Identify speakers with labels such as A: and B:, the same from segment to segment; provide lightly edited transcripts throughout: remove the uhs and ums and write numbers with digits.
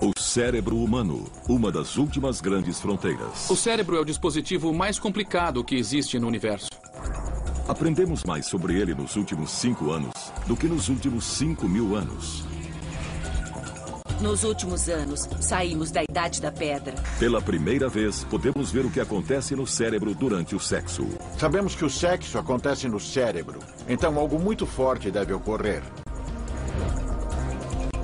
A: O cérebro humano, uma das últimas grandes fronteiras.
B: O cérebro é o dispositivo mais complicado que existe no universo.
A: Aprendemos mais sobre ele nos últimos 5 anos do que nos últimos 5.000 anos.
C: Nos últimos anos, saímos da Idade da Pedra.
A: Pela primeira vez, podemos ver o que acontece no cérebro durante o sexo.
D: Sabemos que o sexo acontece no cérebro, então algo muito forte deve ocorrer.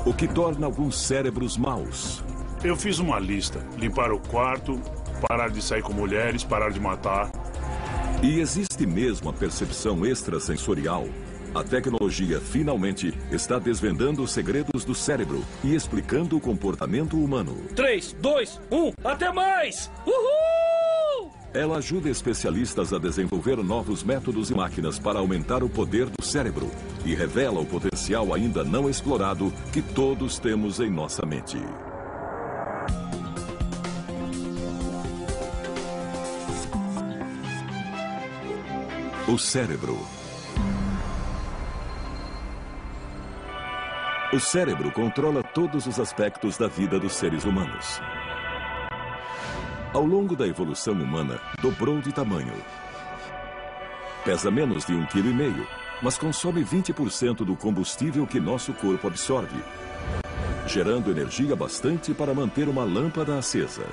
A: O que torna alguns cérebros maus.
E: Eu fiz uma lista. Limpar o quarto, parar de sair com mulheres, parar de matar.
A: E existe mesmo a percepção extrasensorial. A tecnologia finalmente está desvendando os segredos do cérebro e explicando o comportamento humano.
F: 3, 2, 1, até mais! Uhul!
A: Ela ajuda especialistas a desenvolver novos métodos e máquinas para aumentar o poder do cérebro e revela o potencial ainda não explorado que todos temos em nossa mente. O cérebro. O cérebro controla todos os aspectos da vida dos seres humanos. Ao longo da evolução humana, dobrou de tamanho. Pesa menos de 1,5 kg, mas consome 20% do combustível que nosso corpo absorve, gerando energia bastante para manter uma lâmpada acesa.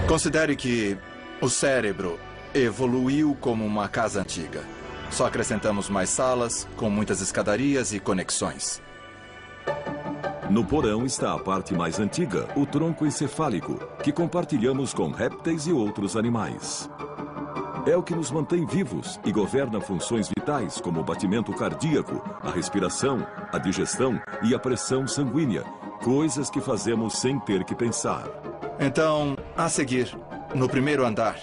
G: Considere que o cérebro evoluiu como uma casa antiga. Só acrescentamos mais salas, com muitas escadarias e conexões.
A: No porão está a parte mais antiga, o tronco encefálico, que compartilhamos com répteis e outros animais. É o que nos mantém vivos e governa funções vitais como o batimento cardíaco, a respiração, a digestão e a pressão sanguínea, coisas que fazemos sem ter que pensar.
G: Então, a seguir, no primeiro andar,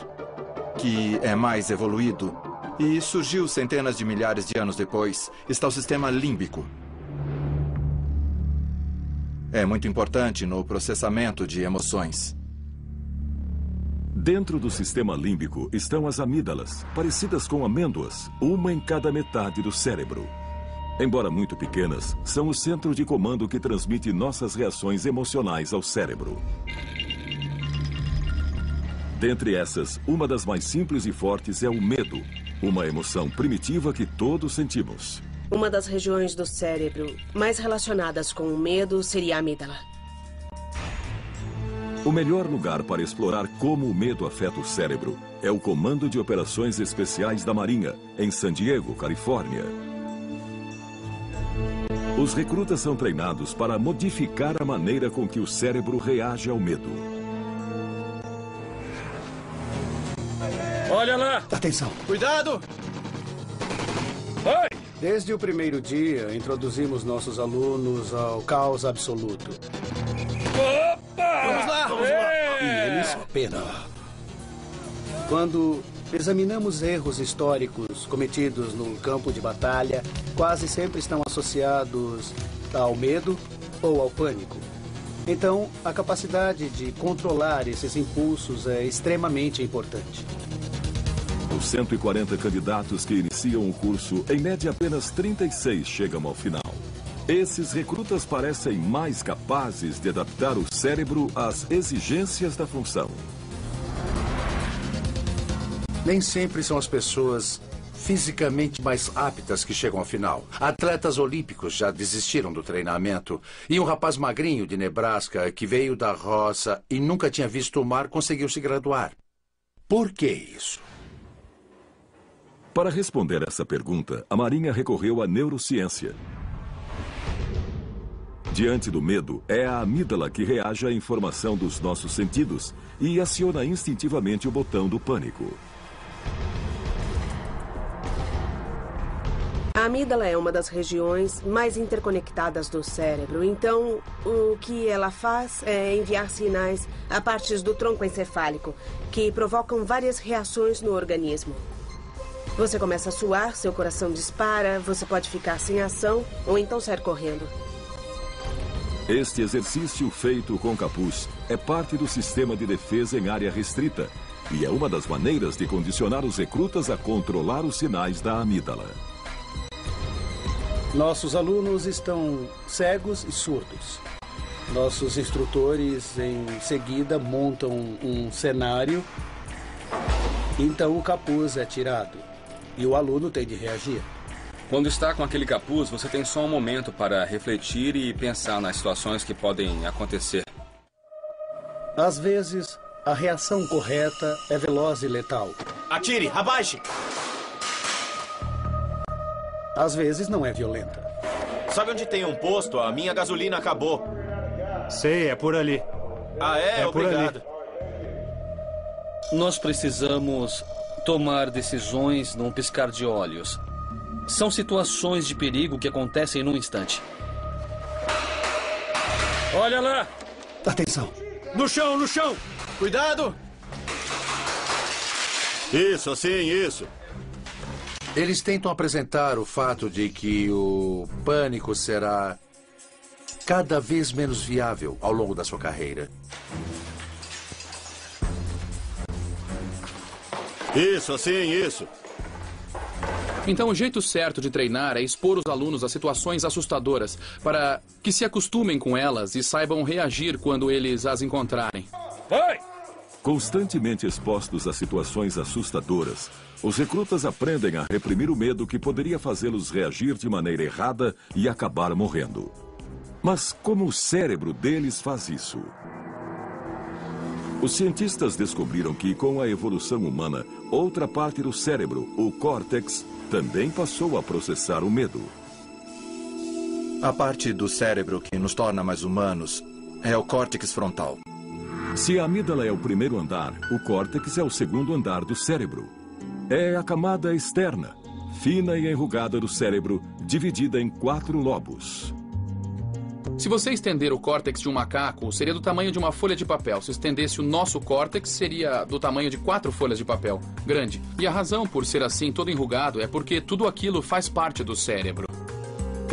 G: que é mais evoluído e surgiu centenas de milhares de anos depois, está o sistema límbico. É muito importante no processamento de emoções.
A: Dentro do sistema límbico estão as amígdalas, parecidas com amêndoas, uma em cada metade do cérebro. Embora muito pequenas, são o centro de comando que transmite nossas reações emocionais ao cérebro. Dentre essas, uma das mais simples e fortes é o medo, uma emoção primitiva que todos sentimos.
H: Uma das regiões do cérebro mais relacionadas com o medo seria a amígdala.
A: O melhor lugar para explorar como o medo afeta o cérebro é o Comando de Operações Especiais da Marinha, em San Diego, Califórnia. Os recrutas são treinados para modificar a maneira com que o cérebro reage ao medo.
F: Olha lá!
I: Atenção!
D: Cuidado!
F: Vai!
I: Desde o primeiro dia, introduzimos nossos alunos ao caos absoluto.
F: Opa!
D: Vamos lá! Vamos lá!
I: E eles penam. Quando examinamos erros históricos cometidos no campo de batalha, quase sempre estão associados ao medo ou ao pânico. Então, a capacidade de controlar esses impulsos é extremamente importante.
A: Dos 140 candidatos que iniciam o curso, em média apenas 36 chegam ao final. Esses recrutas parecem mais capazes de adaptar o cérebro às exigências da função.
J: Nem sempre são as pessoas fisicamente mais aptas que chegam ao final. Atletas olímpicos já desistiram do treinamento. E um rapaz magrinho de Nebraska, que veio da roça e nunca tinha visto o mar, conseguiu se graduar. Por que isso?
A: Para responder essa pergunta, a Marinha recorreu à neurociência. Diante do medo, é a amígdala que reage à informação dos nossos sentidos e aciona instintivamente o botão do pânico.
H: A amígdala é uma das regiões mais interconectadas do cérebro, então o que ela faz é enviar sinais a partes do tronco encefálico, que provocam várias reações no organismo. Você começa a suar, seu coração dispara, você pode ficar sem ação ou então sair correndo.
A: Este exercício feito com capuz é parte do sistema de defesa em área restrita e é uma das maneiras de condicionar os recrutas a controlar os sinais da amígdala.
I: Nossos alunos estão cegos e surdos. Nossos instrutores, em seguida, montam um cenário. Então, o capuz é tirado e o aluno tem de reagir.
K: Quando está com aquele capuz, você tem só um momento para refletir e pensar nas situações que podem acontecer.
I: Às vezes, a reação correta é veloz e letal.
L: Atire! Abaixe!
I: Às vezes, não é violenta.
L: Sabe onde tem um posto? A minha gasolina acabou.
M: Sei, é por ali.
L: Ah, é? Obrigado.
F: Nós precisamos tomar decisões num piscar de olhos. São situações de perigo que acontecem num instante. Olha lá!
I: Atenção!
M: No chão, no chão!
L: Cuidado!
D: Isso, assim, isso.
J: Eles tentam apresentar o fato de que o pânico será cada vez menos viável ao longo da sua carreira.
D: Isso, assim, isso.
B: Então, o jeito certo de treinar é expor os alunos a situações assustadoras, para que se acostumem com elas e saibam reagir quando eles as encontrarem.
F: Vai!
A: Constantemente expostos a situações assustadoras, os recrutas aprendem a reprimir o medo que poderia fazê-los reagir de maneira errada e acabar morrendo. Mas como o cérebro deles faz isso? Os cientistas descobriram que, com a evolução humana, outra parte do cérebro, o córtex, também passou a processar o medo.
G: A parte do cérebro que nos torna mais humanos é o córtex frontal.
A: Se a amígdala é o primeiro andar, o córtex é o segundo andar do cérebro. É a camada externa, fina e enrugada do cérebro, dividida em 4 lobos.
B: Se você estender o córtex de um macaco, seria do tamanho de uma folha de papel. Se estendesse o nosso córtex, seria do tamanho de 4 folhas de papel. Grande. E a razão por ser assim, todo enrugado, é porque tudo aquilo faz parte do cérebro.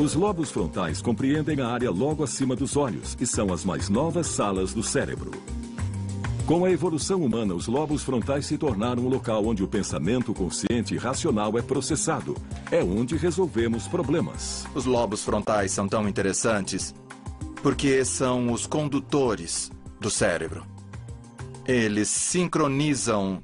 A: Os lobos frontais compreendem a área logo acima dos olhos e são as mais novas salas do cérebro. Com a evolução humana, os lobos frontais se tornaram um local onde o pensamento consciente e racional é processado. É onde resolvemos problemas.
G: Os lobos frontais são tão interessantes porque são os condutores do cérebro. Eles sincronizam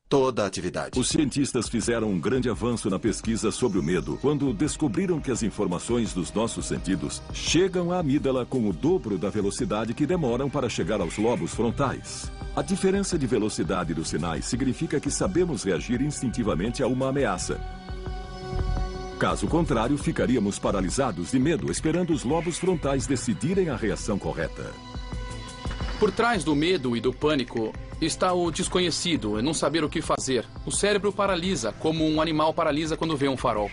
G: toda a atividade.
A: Os cientistas fizeram um grande avanço na pesquisa sobre o medo quando descobriram que as informações dos nossos sentidos chegam à amígdala com o dobro da velocidade que demoram para chegar aos lobos frontais. A diferença de velocidade dos sinais significa que sabemos reagir instintivamente a uma ameaça. Caso contrário, ficaríamos paralisados de medo, esperando os lobos frontais decidirem a reação correta.
B: Por trás do medo e do pânico está o desconhecido, e não saber o que fazer. O cérebro paralisa, como um animal paralisa quando vê um farol.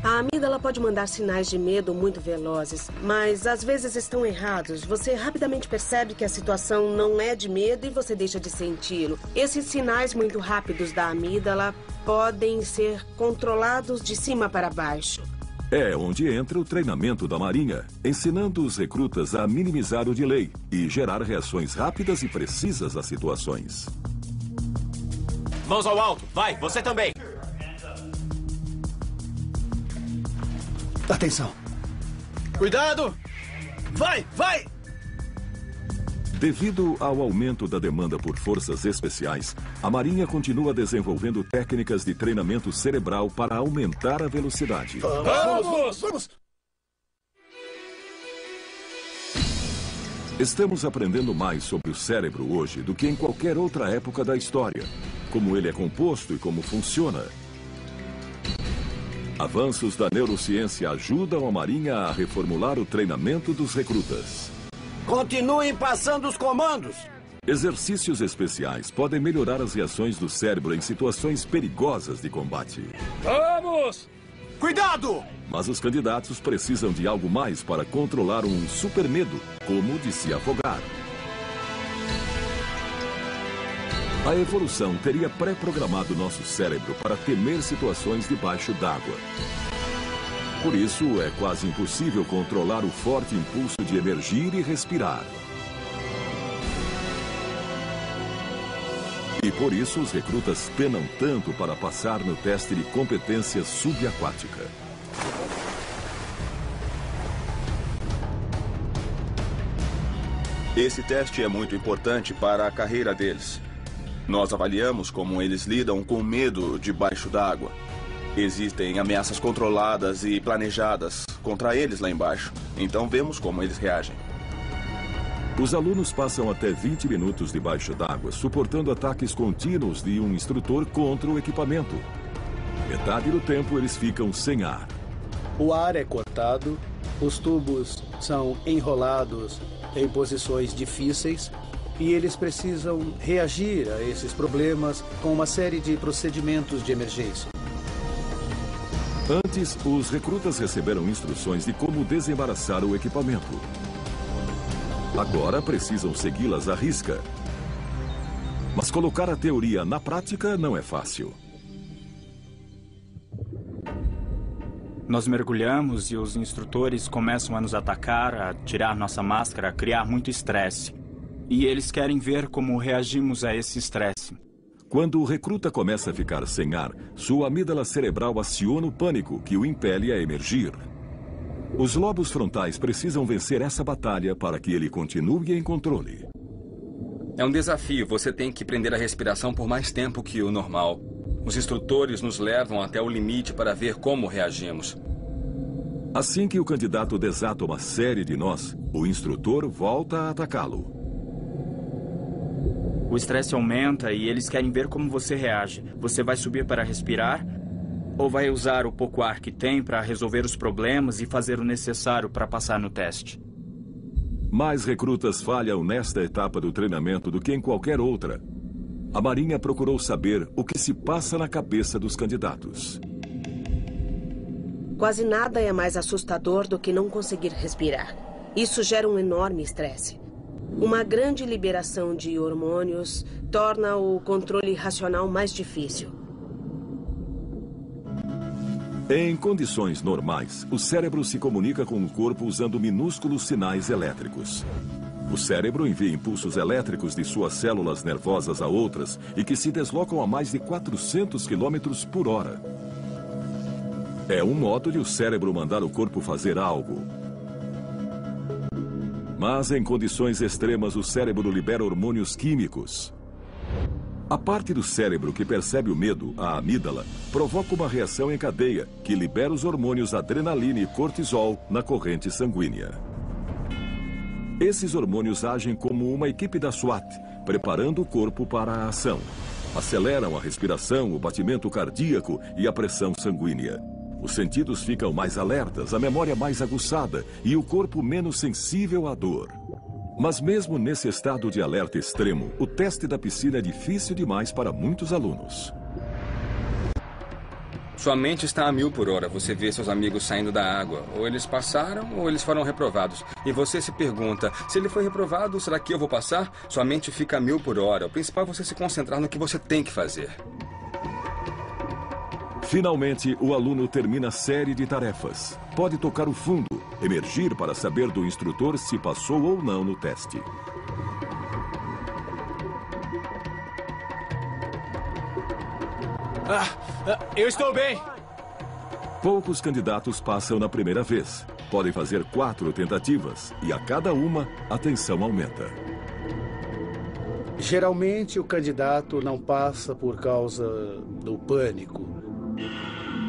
H: A amígdala pode mandar sinais de medo muito velozes, mas às vezes estão errados. Você rapidamente percebe que a situação não é de medo e você deixa de senti-lo. Esses sinais muito rápidos da amígdala podem ser controlados de cima para baixo.
A: É onde entra o treinamento da Marinha, ensinando os recrutas a minimizar o delay e gerar reações rápidas e precisas às situações.
L: Mãos ao alto. Vai, você também.
I: Atenção.
L: Cuidado. Vai, vai.
A: Devido ao aumento da demanda por forças especiais, a Marinha continua desenvolvendo técnicas de treinamento cerebral para aumentar a velocidade.
F: Vamos!
A: Estamos aprendendo mais sobre o cérebro hoje do que em qualquer outra época da história, como ele é composto e como funciona. Avanços da neurociência ajudam a Marinha a reformular o treinamento dos recrutas.
L: Continuem passando os comandos.
A: Exercícios especiais podem melhorar as reações do cérebro em situações perigosas de combate.
F: Vamos!
L: Cuidado!
A: Mas os candidatos precisam de algo mais para controlar um super medo, como o de se afogar. A evolução teria pré-programado nosso cérebro para temer situações debaixo d'água. Por isso, é quase impossível controlar o forte impulso de emergir e respirar. E por isso, os recrutas penam tanto para passar no teste de competência subaquática.
N: Esse teste é muito importante para a carreira deles. Nós avaliamos como eles lidam com medo debaixo d'água. Existem ameaças controladas e planejadas contra eles lá embaixo. Então vemos como eles reagem.
A: Os alunos passam até 20 minutos debaixo d'água, suportando ataques contínuos de um instrutor contra o equipamento. Metade do tempo eles ficam sem ar.
I: O ar é cortado, os tubos são enrolados em posições difíceis e eles precisam reagir a esses problemas com uma série de procedimentos de emergência.
A: Antes, os recrutas receberam instruções de como desembaraçar o equipamento. Agora precisam segui-las à risca. Mas colocar a teoria na prática não é fácil.
O: Nós mergulhamos e os instrutores começam a nos atacar, a tirar nossa máscara, a criar muito estresse. E eles querem ver como reagimos a esse estresse.
A: Quando o recruta começa a ficar sem ar, sua amígdala cerebral aciona o pânico que o impele a emergir. Os lobos frontais precisam vencer essa batalha para que ele continue em controle.
K: É um desafio. Você tem que prender a respiração por mais tempo que o normal. Os instrutores nos levam até o limite para ver como reagimos.
A: Assim que o candidato desata uma série de nós, o instrutor volta a atacá-lo.
O: O estresse aumenta e eles querem ver como você reage. Você vai subir para respirar ou vai usar o pouco ar que tem para resolver os problemas e fazer o necessário para passar no teste?
A: Mais recrutas falham nesta etapa do treinamento do que em qualquer outra. A Marinha procurou saber o que se passa na cabeça dos candidatos.
H: Quase nada é mais assustador do que não conseguir respirar. Isso gera um enorme estresse. Uma grande liberação de hormônios torna o controle racional mais difícil.
A: Em condições normais, o cérebro se comunica com o corpo usando minúsculos sinais elétricos. O cérebro envia impulsos elétricos de suas células nervosas a outras e que se deslocam a mais de 400 km por hora. É um modo de o cérebro mandar o corpo fazer algo. Mas em condições extremas, o cérebro libera hormônios químicos. A parte do cérebro que percebe o medo, a amígdala, provoca uma reação em cadeia que libera os hormônios adrenalina e cortisol na corrente sanguínea. Esses hormônios agem como uma equipe da SWAT, preparando o corpo para a ação. Aceleram a respiração, o batimento cardíaco e a pressão sanguínea. Os sentidos ficam mais alertas, a memória mais aguçada e o corpo menos sensível à dor. Mas mesmo nesse estado de alerta extremo, o teste da piscina é difícil demais para muitos alunos.
K: Sua mente está a 1000 por hora. Você vê seus amigos saindo da água. Ou eles passaram ou eles foram reprovados. E você se pergunta, se ele foi reprovado, será que eu vou passar? Sua mente fica a 1000 por hora. O principal é você se concentrar no que você tem que fazer.
A: Finalmente, o aluno termina a série de tarefas. Pode tocar o fundo, emergir para saber do instrutor se passou ou não no teste.
L: Eu estou bem!
A: Poucos candidatos passam na primeira vez. Podem fazer 4 tentativas e a cada uma, a tensão aumenta.
I: Geralmente, o candidato não passa por causa do pânico,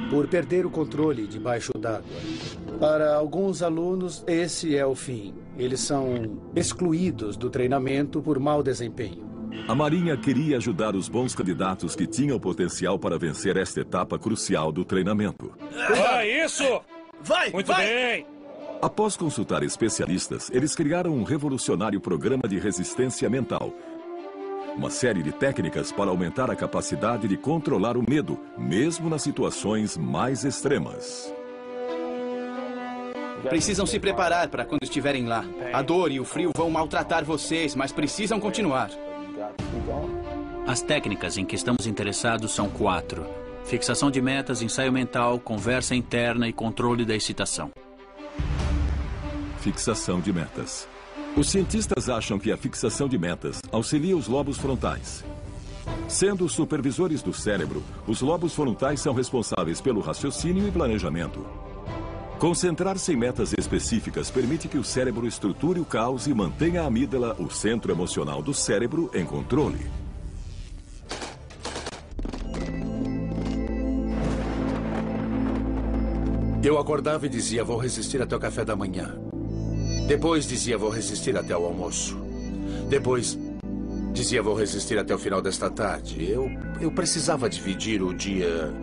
I: por perder o controle debaixo d'água. Para alguns alunos, esse é o fim. Eles são excluídos do treinamento por mau desempenho.
A: A Marinha queria ajudar os bons candidatos que tinham potencial para vencer esta etapa crucial do treinamento.
M: Isso!
L: Vai!
M: Muito bem!
A: Após consultar especialistas, eles criaram um revolucionário programa de resistência mental. Uma série de técnicas para aumentar a capacidade de controlar o medo, mesmo nas situações mais extremas.
L: Precisam se preparar para quando estiverem lá. A dor e o frio vão maltratar vocês, mas precisam continuar.
P: As técnicas em que estamos interessados são 4. Fixação de metas, ensaio mental, conversa interna e controle da excitação.
A: Fixação de metas. Os cientistas acham que a fixação de metas auxilia os lobos frontais. Sendo os supervisores do cérebro, os lobos frontais são responsáveis pelo raciocínio e planejamento. Concentrar-se em metas específicas permite que o cérebro estruture o caos e mantenha a amígdala, o centro emocional do cérebro, em controle.
J: Eu acordava e dizia, vou resistir até o café da manhã. Depois dizia, vou resistir até o almoço. Depois dizia, vou resistir até o final desta tarde. Eu precisava dividir o dia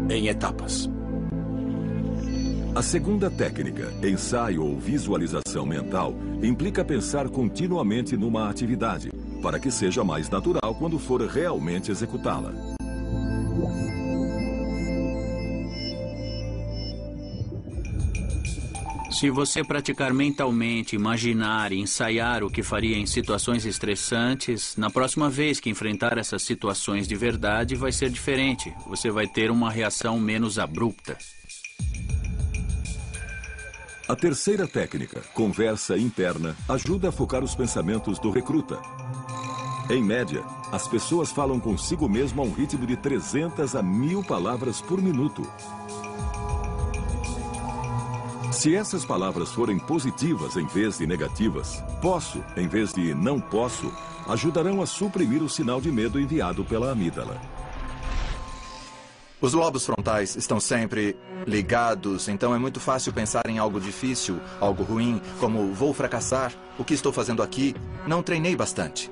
J: em etapas.
A: A segunda técnica, ensaio ou visualização mental, implica pensar continuamente numa atividade, para que seja mais natural quando for realmente executá-la.
P: Se você praticar mentalmente, imaginar e ensaiar o que faria em situações estressantes, na próxima vez que enfrentar essas situações de verdade vai ser diferente. Você vai ter uma reação menos abrupta.
A: A terceira técnica, conversa interna, ajuda a focar os pensamentos do recruta. Em média, as pessoas falam consigo mesmo a um ritmo de 300 a 1000 palavras por minuto. Se essas palavras forem positivas em vez de negativas, posso em vez de não posso, ajudarão a suprimir o sinal de medo enviado pela amígdala.
G: Os lobos frontais estão sempre ligados, então é muito fácil pensar em algo difícil, algo ruim, como vou fracassar, o que estou fazendo aqui, não treinei bastante.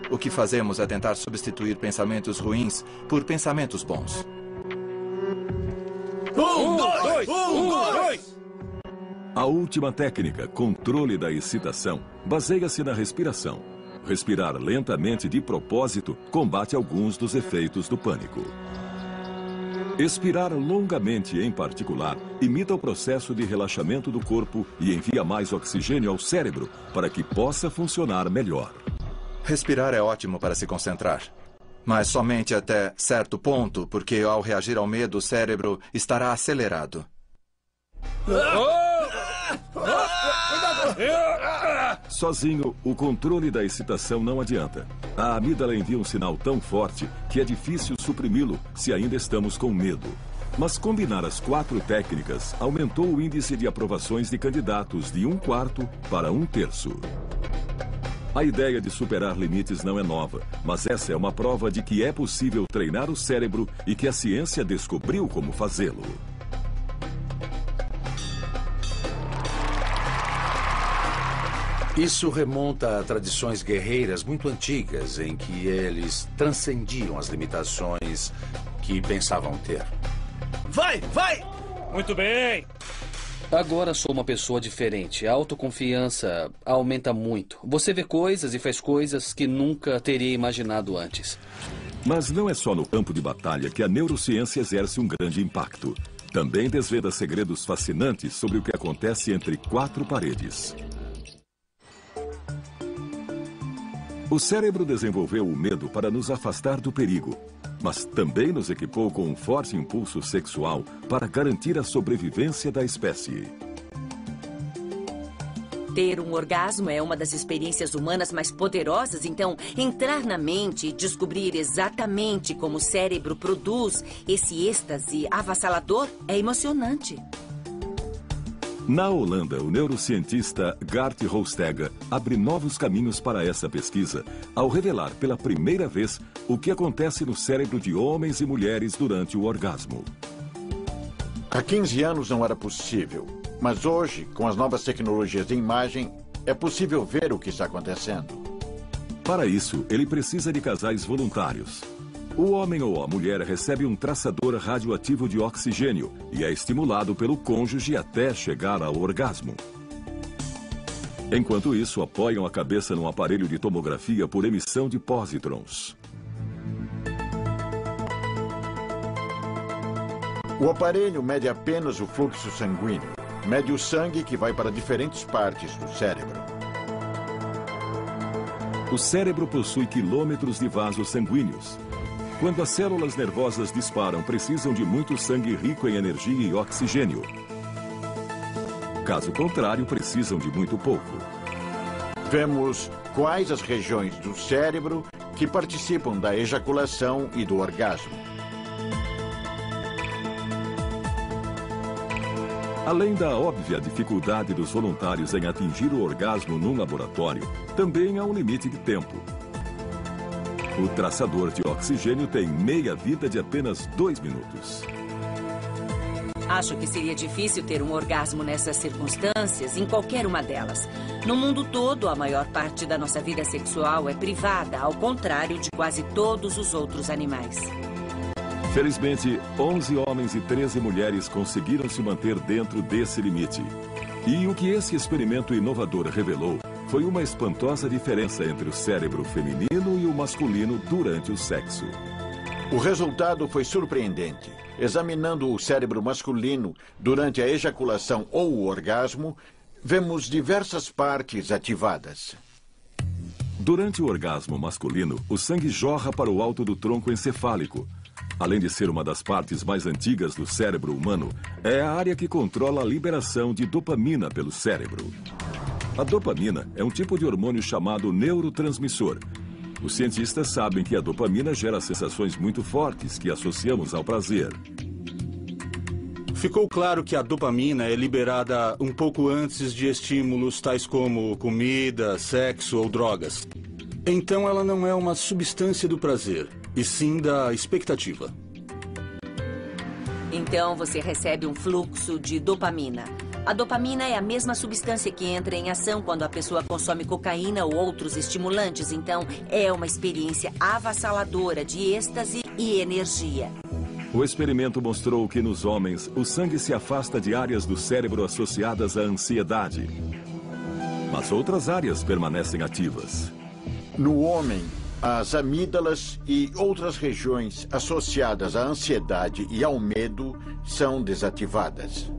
G: O que fazemos é tentar substituir pensamentos ruins por pensamentos bons.
M: 1, 2, 1, 2!
A: A última técnica, controle da excitação, baseia-se na respiração. Respirar lentamente de propósito combate alguns dos efeitos do pânico. Expirar longamente, em particular, imita o processo de relaxamento do corpo e envia mais oxigênio ao cérebro para que possa funcionar melhor.
G: Respirar é ótimo para se concentrar, mas somente até certo ponto, porque ao reagir ao medo, o cérebro estará acelerado.
A: Sozinho, o controle da excitação não adianta. A amígdala envia um sinal tão forte que é difícil suprimi-lo se ainda estamos com medo. Mas combinar as 4 técnicas aumentou o índice de aprovações de candidatos de 1/4 para 1/3. A ideia de superar limites não é nova, mas essa é uma prova de que é possível treinar o cérebro e que a ciência descobriu como fazê-lo.
J: Isso remonta a tradições guerreiras muito antigas, em que eles transcendiam as limitações que pensavam ter.
M: Vai, vai! Muito bem!
F: Agora sou uma pessoa diferente. A autoconfiança aumenta muito. Você vê coisas e faz coisas que nunca teria imaginado antes.
A: Mas não é só no campo de batalha que a neurociência exerce um grande impacto. Também desvenda segredos fascinantes sobre o que acontece entre 4 paredes. O cérebro desenvolveu o medo para nos afastar do perigo, mas também nos equipou com um forte impulso sexual para garantir a sobrevivência da espécie.
C: Ter um orgasmo é uma das experiências humanas mais poderosas, então entrar na mente e descobrir exatamente como o cérebro produz esse êxtase avassalador é emocionante.
A: Na Holanda, o neurocientista Gert Hofstede abre novos caminhos para essa pesquisa ao revelar pela primeira vez o que acontece no cérebro de homens e mulheres durante o orgasmo.
D: Há 15 anos não era possível, mas hoje, com as novas tecnologias de imagem, é possível ver o que está acontecendo.
A: Para isso, ele precisa de casais voluntários. O homem ou a mulher recebe um traçador radioativo de oxigênio e é estimulado pelo cônjuge até chegar ao orgasmo. Enquanto isso, apoiam a cabeça num aparelho de tomografia por emissão de pósitrons.
D: O aparelho mede apenas o fluxo sanguíneo. Mede o sangue que vai para diferentes partes do cérebro.
A: O cérebro possui quilômetros de vasos sanguíneos. Quando as células nervosas disparam, precisam de muito sangue rico em energia e oxigênio. Caso contrário, precisam de muito pouco.
D: Vemos quais as regiões do cérebro que participam da ejaculação e do orgasmo.
A: Além da óbvia dificuldade dos voluntários em atingir o orgasmo num laboratório, também há um limite de tempo. O traçador de oxigênio tem meia-vida de apenas 2 minutos.
C: Acho que seria difícil ter um orgasmo nessas circunstâncias, em qualquer uma delas. No mundo todo, a maior parte da nossa vida sexual é privada, ao contrário de quase todos os outros animais.
A: Felizmente, 11 homens e 13 mulheres conseguiram se manter dentro desse limite. E o que esse experimento inovador revelou foi uma espantosa diferença entre o cérebro feminino e o masculino durante o sexo.
D: O resultado foi surpreendente. Examinando o cérebro masculino durante a ejaculação ou o orgasmo, vemos diversas partes ativadas.
A: Durante o orgasmo masculino, o sangue jorra para o alto do tronco encefálico. Além de ser uma das partes mais antigas do cérebro humano, é a área que controla a liberação de dopamina pelo cérebro. A dopamina é um tipo de hormônio chamado neurotransmissor. Os cientistas sabem que a dopamina gera sensações muito fortes que associamos ao prazer.
Q: Ficou claro que a dopamina é liberada um pouco antes de estímulos tais como comida, sexo ou drogas. Então ela não é uma substância do prazer, e sim da expectativa.
C: Então você recebe um fluxo de dopamina. A dopamina é a mesma substância que entra em ação quando a pessoa consome cocaína ou outros estimulantes. Então, é uma experiência avassaladora de êxtase e energia.
A: O experimento mostrou que nos homens, o sangue se afasta de áreas do cérebro associadas à ansiedade. Mas outras áreas permanecem ativas.
D: No homem, as amígdalas e outras regiões associadas à ansiedade e ao medo são desativadas.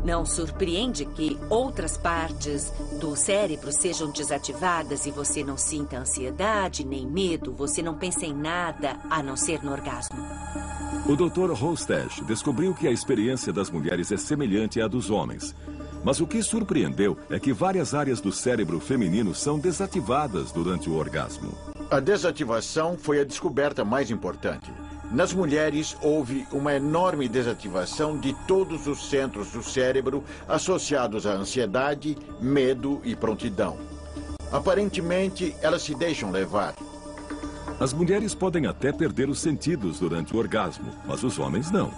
C: Não surpreende que outras partes do cérebro sejam desativadas e você não sinta ansiedade nem medo, você não pensa em nada a não ser no orgasmo.
A: O Dr. Hostech descobriu que a experiência das mulheres é semelhante à dos homens. Mas o que surpreendeu é que várias áreas do cérebro feminino são desativadas durante o orgasmo.
D: A desativação foi a descoberta mais importante. Nas mulheres, houve uma enorme desativação de todos os centros do cérebro associados à ansiedade, medo e prontidão. Aparentemente, elas se deixam levar.
A: As mulheres podem até perder os sentidos durante o orgasmo, mas os homens não.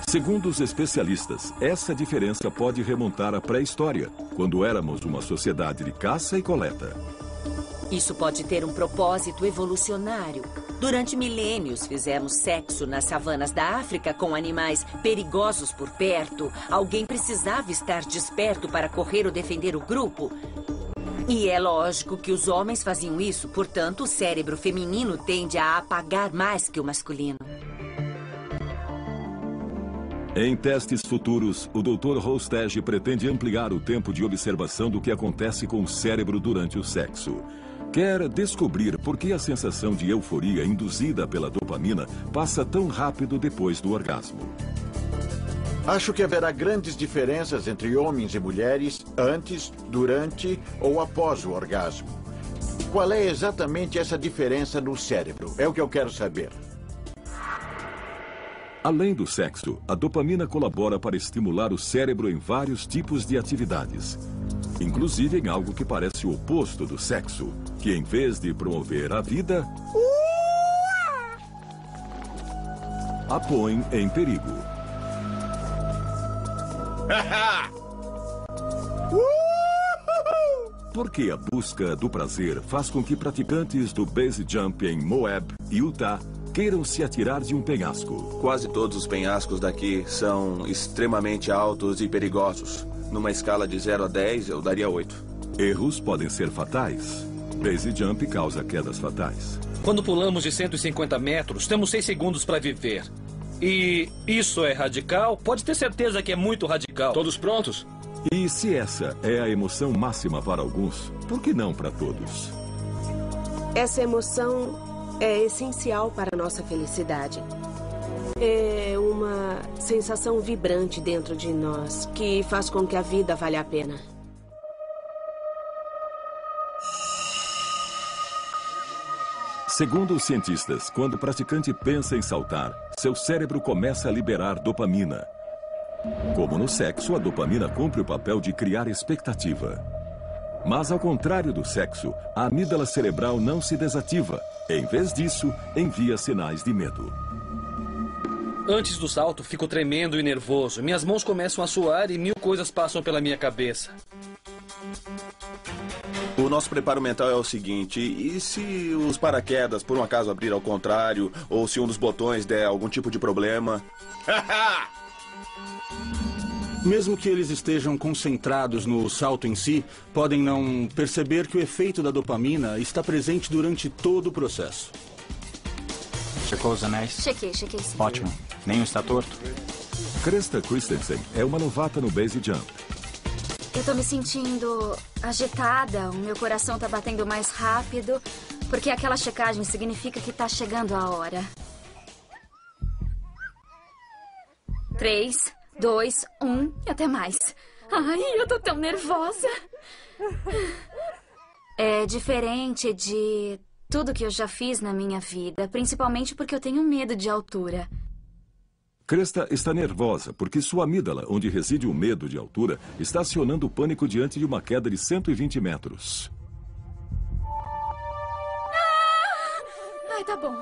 A: Segundo os especialistas, essa diferença pode remontar à pré-história, quando éramos uma sociedade de caça e coleta.
C: Isso pode ter um propósito evolucionário. Durante milênios, fizemos sexo nas savanas da África com animais perigosos por perto. Alguém precisava estar desperto para correr ou defender o grupo. E é lógico que os homens faziam isso, portanto, o cérebro feminino tende a apagar mais que o masculino.
A: Em testes futuros, o Dr. Hostech pretende ampliar o tempo de observação do que acontece com o cérebro durante o sexo. Quer descobrir por que a sensação de euforia induzida pela dopamina passa tão rápido depois do orgasmo.
D: Acho que haverá grandes diferenças entre homens e mulheres antes, durante ou após o orgasmo. Qual é exatamente essa diferença no cérebro? É o que eu quero saber.
A: Além do sexo, a dopamina colabora para estimular o cérebro em vários tipos de atividades. Inclusive em algo que parece o oposto do sexo, que em vez de promover a vida, a põe em perigo. Porque a busca do prazer faz com que praticantes do base jump em Moab, Utah, queiram se atirar de um penhasco.
N: Quase todos os penhascos daqui são extremamente altos e perigosos. Numa escala de 0 a 10, eu daria 8.
A: Erros podem ser fatais. Base jump causa quedas fatais.
F: Quando pulamos de 150 metros, temos 6 segundos para viver. E isso é radical? Pode ter certeza que é muito radical.
K: Todos prontos?
A: E se essa é a emoção máxima para alguns, por que não para todos?
H: Essa emoção é essencial para a nossa felicidade. É uma sensação vibrante dentro de nós que faz com que a vida valha a pena.
A: Segundo os cientistas, quando o praticante pensa em saltar, seu cérebro começa a liberar dopamina. Como no sexo, a dopamina cumpre o papel de criar expectativa. Mas, ao contrário do sexo, a amígdala cerebral não se desativa. Em vez disso, envia sinais de medo.
F: Antes do salto, fico tremendo e nervoso. Minhas mãos começam a suar e 1000 coisas passam pela minha cabeça.
N: O nosso preparo mental é o seguinte: e se os paraquedas por um acaso abrir ao contrário, ou se um dos botões der algum tipo de problema?
Q: Mesmo que eles estejam concentrados no salto em si, podem não perceber que o efeito da dopamina está presente durante todo o processo.
O: Checou os anéis?
R: Chequei sim.
O: Ótimo. Nenhum está torto?
A: Krista Christensen é uma novata no base jump.
R: Eu tô me sentindo agitada, o meu coração tá batendo mais rápido, porque aquela checagem significa que tá chegando a hora. 3, 2, 1 e até mais. Ai, eu tô tão nervosa. É diferente de tudo que eu já fiz na minha vida, principalmente porque eu tenho medo de altura.
A: Krista está nervosa porque sua amígdala, onde reside o medo de altura, está acionando o pânico diante de uma queda de 120 metros.
R: Ai, tá bom.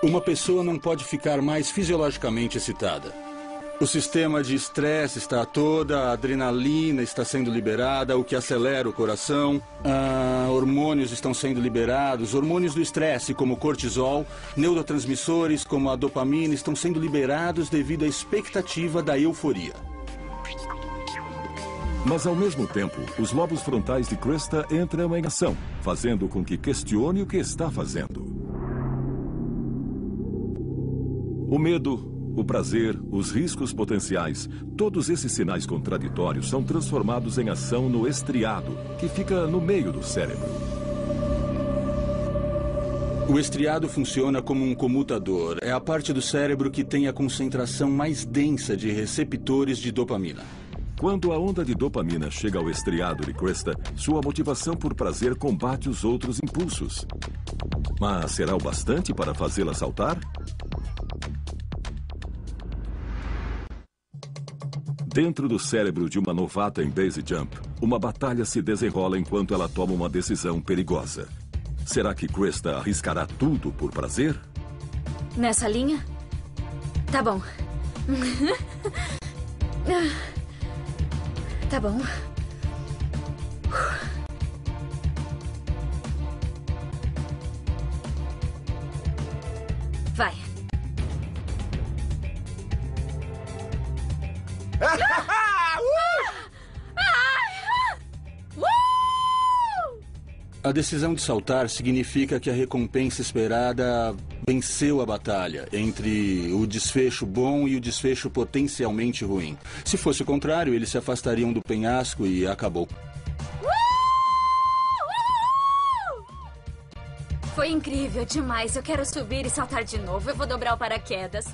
Q: Uma pessoa não pode ficar mais fisiologicamente excitada. O sistema de estresse está toda, a adrenalina está sendo liberada, o que acelera o coração, hormônios estão sendo liberados, hormônios do estresse, como o cortisol, neurotransmissores, como a dopamina, estão sendo liberados devido à expectativa da euforia.
A: Mas, ao mesmo tempo, os lobos frontais de Krista entram em ação, fazendo com que questione o que está fazendo. O medo, o prazer, os riscos potenciais, todos esses sinais contraditórios são transformados em ação no estriado, que fica no meio do cérebro.
Q: O estriado funciona como um comutador. É a parte do cérebro que tem a concentração mais densa de receptores de dopamina.
A: Quando a onda de dopamina chega ao estriado de Krista, sua motivação por prazer combate os outros impulsos. Mas será o bastante para fazê-la saltar? Dentro do cérebro de uma novata em base jump, uma batalha se desenrola enquanto ela toma uma decisão perigosa. Será que Krista arriscará tudo por prazer?
R: Nessa linha? Tá bom. Tá bom. Vai.
Q: A decisão de saltar significa que a recompensa esperada venceu a batalha entre o desfecho bom e o desfecho potencialmente ruim. Se fosse o contrário, eles se afastariam do penhasco e acabou.
R: Foi incrível demais. Eu quero subir e saltar de novo. Eu vou dobrar o paraquedas.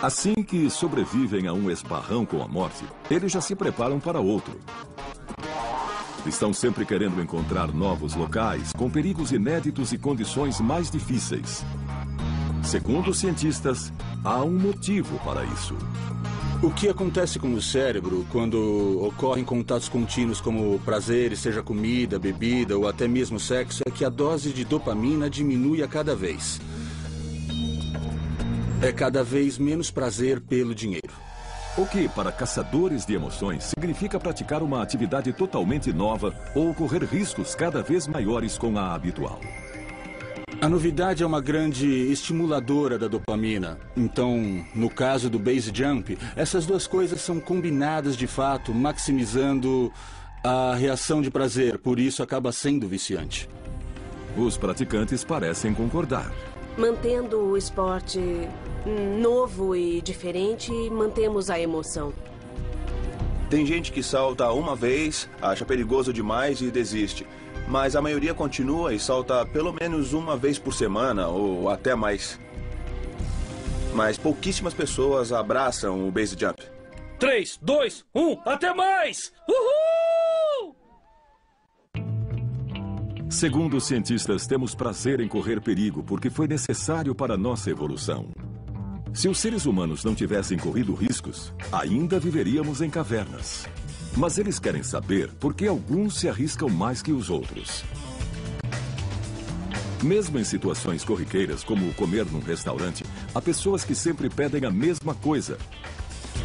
A: Assim que sobrevivem a um esbarrão com a morte, eles já se preparam para outro. Estão sempre querendo encontrar novos locais, com perigos inéditos e condições mais difíceis. Segundo os cientistas, há um motivo para isso.
Q: O que acontece com o cérebro quando ocorrem contatos contínuos como prazeres, seja comida, bebida ou até mesmo sexo, é que a dose de dopamina diminui a cada vez. É cada vez menos prazer pelo dinheiro.
A: O que, para caçadores de emoções, significa praticar uma atividade totalmente nova ou correr riscos cada vez maiores com a habitual.
Q: A novidade é uma grande estimuladora da dopamina. Então, no caso do base jump, essas duas coisas são combinadas de fato, maximizando a reação de prazer. Por isso, acaba sendo viciante.
A: Os praticantes parecem concordar.
H: Mantendo o esporte novo e diferente, mantemos a emoção.
N: Tem gente que salta uma vez, acha perigoso demais e desiste. Mas a maioria continua e salta pelo menos uma vez por semana ou até mais. Mas pouquíssimas pessoas abraçam o base jump.
M: 3, 2, 1, até mais! Uhul!
A: Segundo os cientistas, temos prazer em correr perigo porque foi necessário para a nossa evolução. Se os seres humanos não tivessem corrido riscos, ainda viveríamos em cavernas. Mas eles querem saber por que alguns se arriscam mais que os outros. Mesmo em situações corriqueiras, como comer num restaurante, há pessoas que sempre pedem a mesma coisa.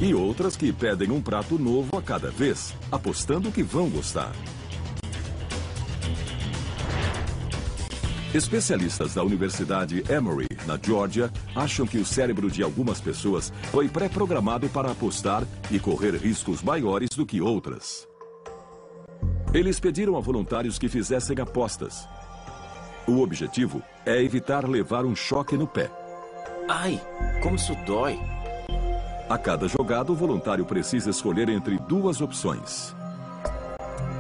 A: E outras que pedem um prato novo a cada vez, apostando que vão gostar. Especialistas da Universidade Emory, na Geórgia, acham que o cérebro de algumas pessoas foi pré-programado para apostar e correr riscos maiores do que outras. Eles pediram a voluntários que fizessem apostas. O objetivo é evitar levar um choque no pé.
S: Ai, como isso dói!
A: A cada jogada, o voluntário precisa escolher entre duas opções.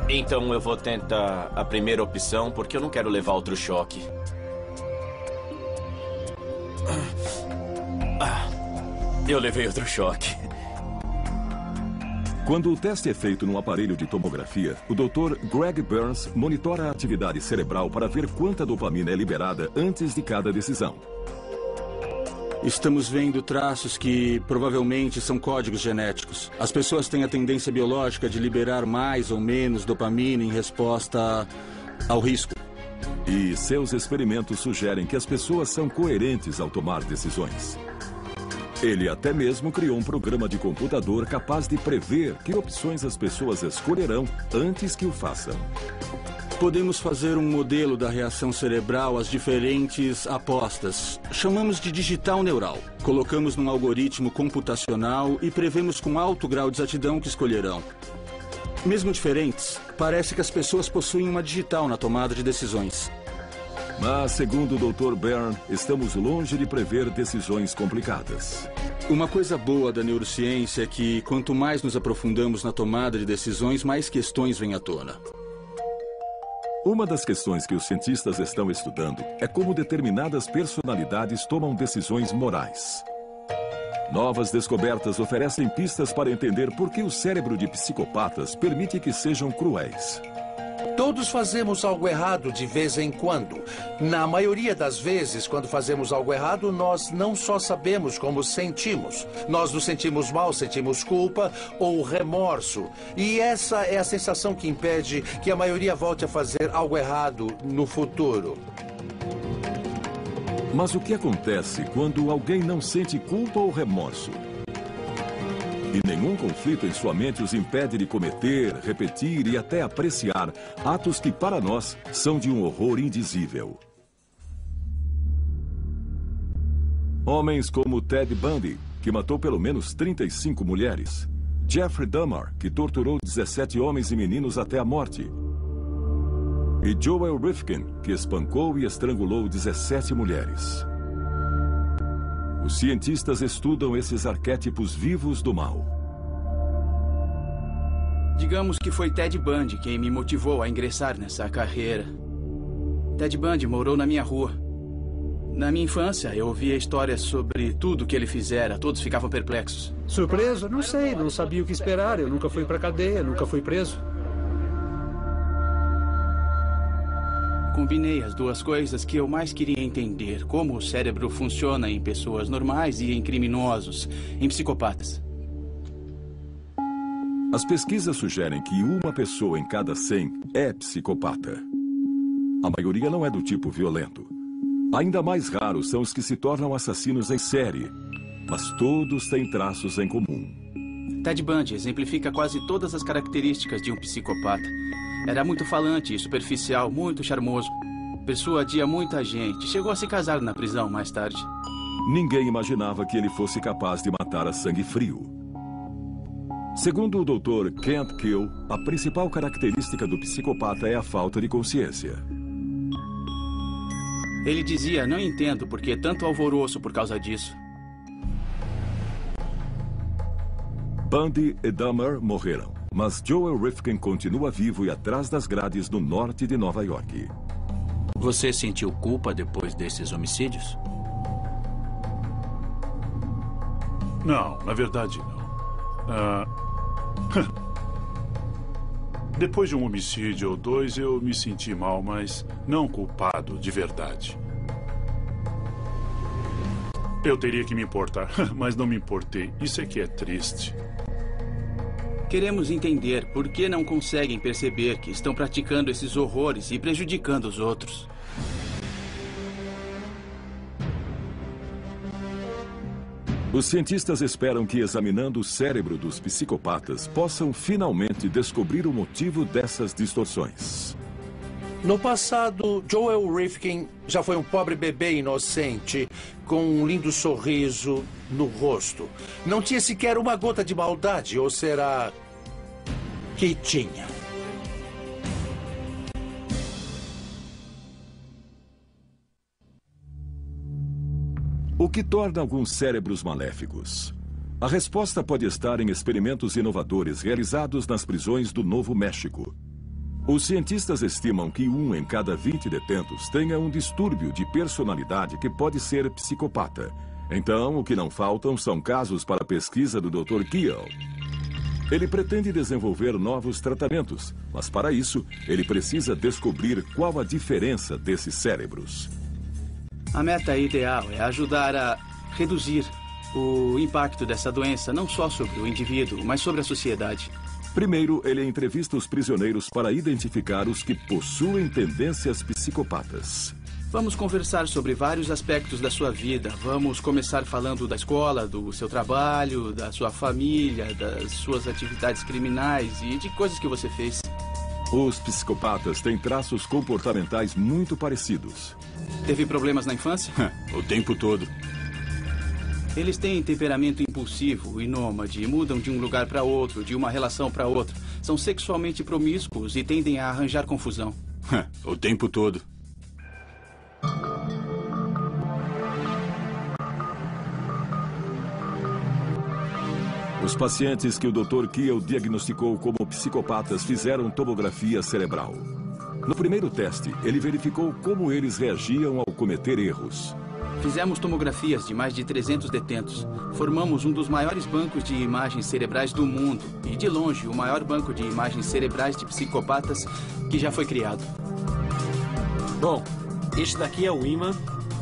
S: Então eu vou tentar a primeira opção, porque eu não quero levar outro choque. Eu levei outro choque.
A: Quando o teste é feito num aparelho de tomografia, o Dr. Greg Burns monitora a atividade cerebral para ver quanta dopamina é liberada antes de cada decisão.
Q: Estamos vendo traços que provavelmente são códigos genéticos. As pessoas têm a tendência biológica de liberar mais ou menos dopamina em resposta ao risco.
A: E seus experimentos sugerem que as pessoas são coerentes ao tomar decisões. Ele até mesmo criou um programa de computador capaz de prever que opções as pessoas escolherão antes que o façam.
Q: Podemos fazer um modelo da reação cerebral às diferentes apostas. Chamamos de digital neural. Colocamos num algoritmo computacional e prevemos com alto grau de exatidão o que escolherão. Mesmo diferentes, parece que as pessoas possuem uma digital na tomada de decisões.
A: Mas, segundo o Dr. Byrne, estamos longe de prever decisões complicadas.
Q: Uma coisa boa da neurociência é que, quanto mais nos aprofundamos na tomada de decisões, mais questões vêm à tona.
A: Uma das questões que os cientistas estão estudando é como determinadas personalidades tomam decisões morais. Novas descobertas oferecem pistas para entender por que o cérebro de psicopatas permite que sejam cruéis.
T: Todos fazemos algo errado de vez em quando. Na maioria das vezes, quando fazemos algo errado, nós não só sabemos como sentimos. Nós nos sentimos mal, sentimos culpa ou remorso. E essa é a sensação que impede que a maioria volte a fazer algo errado no futuro.
A: Mas o que acontece quando alguém não sente culpa ou remorso? E nenhum conflito em sua mente os impede de cometer, repetir e até apreciar atos que, para nós, são de um horror indizível. Homens como Ted Bundy, que matou pelo menos 35 mulheres. Jeffrey Dahmer, que torturou 17 homens e meninos até a morte. E Joel Rifkin, que espancou e estrangulou 17 mulheres. Os cientistas estudam esses arquétipos vivos do mal.
L: Digamos que foi Ted Bundy quem me motivou a ingressar nessa carreira. Ted Bundy morou na minha rua. Na minha infância, eu ouvia histórias sobre tudo que ele fizera. Todos ficavam perplexos.
I: Surpreso? Não sei, não sabia o que esperar. Eu nunca fui pra cadeia, nunca fui preso.
L: Combinei as duas coisas que eu mais queria entender. Como o cérebro funciona em pessoas normais e em criminosos, em psicopatas.
A: As pesquisas sugerem que uma pessoa em cada 100 é psicopata. A maioria não é do tipo violento. Ainda mais raros são os que se tornam assassinos em série. Mas todos têm traços em comum.
L: Ted Bundy exemplifica quase todas as características de um psicopata. Era muito falante e superficial, muito charmoso. Persuadia muita gente. Chegou a se casar na prisão mais tarde.
A: Ninguém imaginava que ele fosse capaz de matar a sangue frio. Segundo o Dr. Kent Kill, a principal característica do psicopata é a falta de consciência.
L: Ele dizia, não entendo por que tanto alvoroço por causa disso.
A: Bundy e Dahmer morreram, mas Joel Rifkin continua vivo e atrás das grades no norte de Nova York.
P: Você sentiu culpa depois desses homicídios?
E: Não, na verdade não. Depois de um homicídio ou dois, eu me senti mal, mas não culpado de verdade. Eu teria que me importar, mas não me importei. Isso é que é triste.
L: Queremos entender por que não conseguem perceber que estão praticando esses horrores e prejudicando os outros.
A: Os cientistas esperam que, examinando o cérebro dos psicopatas, possam finalmente descobrir o motivo dessas distorções.
T: No passado, Joel Rifkin já foi um pobre bebê inocente, com um lindo sorriso no rosto. Não tinha sequer uma gota de maldade, ou será que tinha?
A: O que torna alguns cérebros maléficos? A resposta pode estar em experimentos inovadores realizados nas prisões do Novo México. Os cientistas estimam que 1 em cada 20 detentos tenha um distúrbio de personalidade que pode ser psicopata. Então, o que não faltam são casos para a pesquisa do Dr. Keel. Ele pretende desenvolver novos tratamentos, mas para isso, ele precisa descobrir qual a diferença desses cérebros.
L: A meta ideal é ajudar a reduzir o impacto dessa doença, não só sobre o indivíduo, mas sobre a sociedade.
A: Primeiro, ele entrevista os prisioneiros para identificar os que possuem tendências psicopatas.
L: Vamos conversar sobre vários aspectos da sua vida. Vamos começar falando da escola, do seu trabalho, da sua família, das suas atividades criminais e de coisas que você fez.
A: Os psicopatas têm traços comportamentais muito parecidos.
L: Teve problemas na infância?
Q: O tempo todo.
L: Eles têm temperamento impulsivo e nômade, mudam de um lugar para outro, de uma relação para outra. São sexualmente promíscuos e tendem a arranjar confusão.
Q: O tempo todo.
A: Os pacientes que o Dr. Keel diagnosticou como psicopatas fizeram tomografia cerebral. No primeiro teste, ele verificou como eles reagiam ao cometer erros.
L: Fizemos tomografias de mais de 300 detentos. Formamos um dos maiores bancos de imagens cerebrais do mundo e, de longe, o maior banco de imagens cerebrais de psicopatas que já foi criado.
U: Bom, este daqui é o ímã.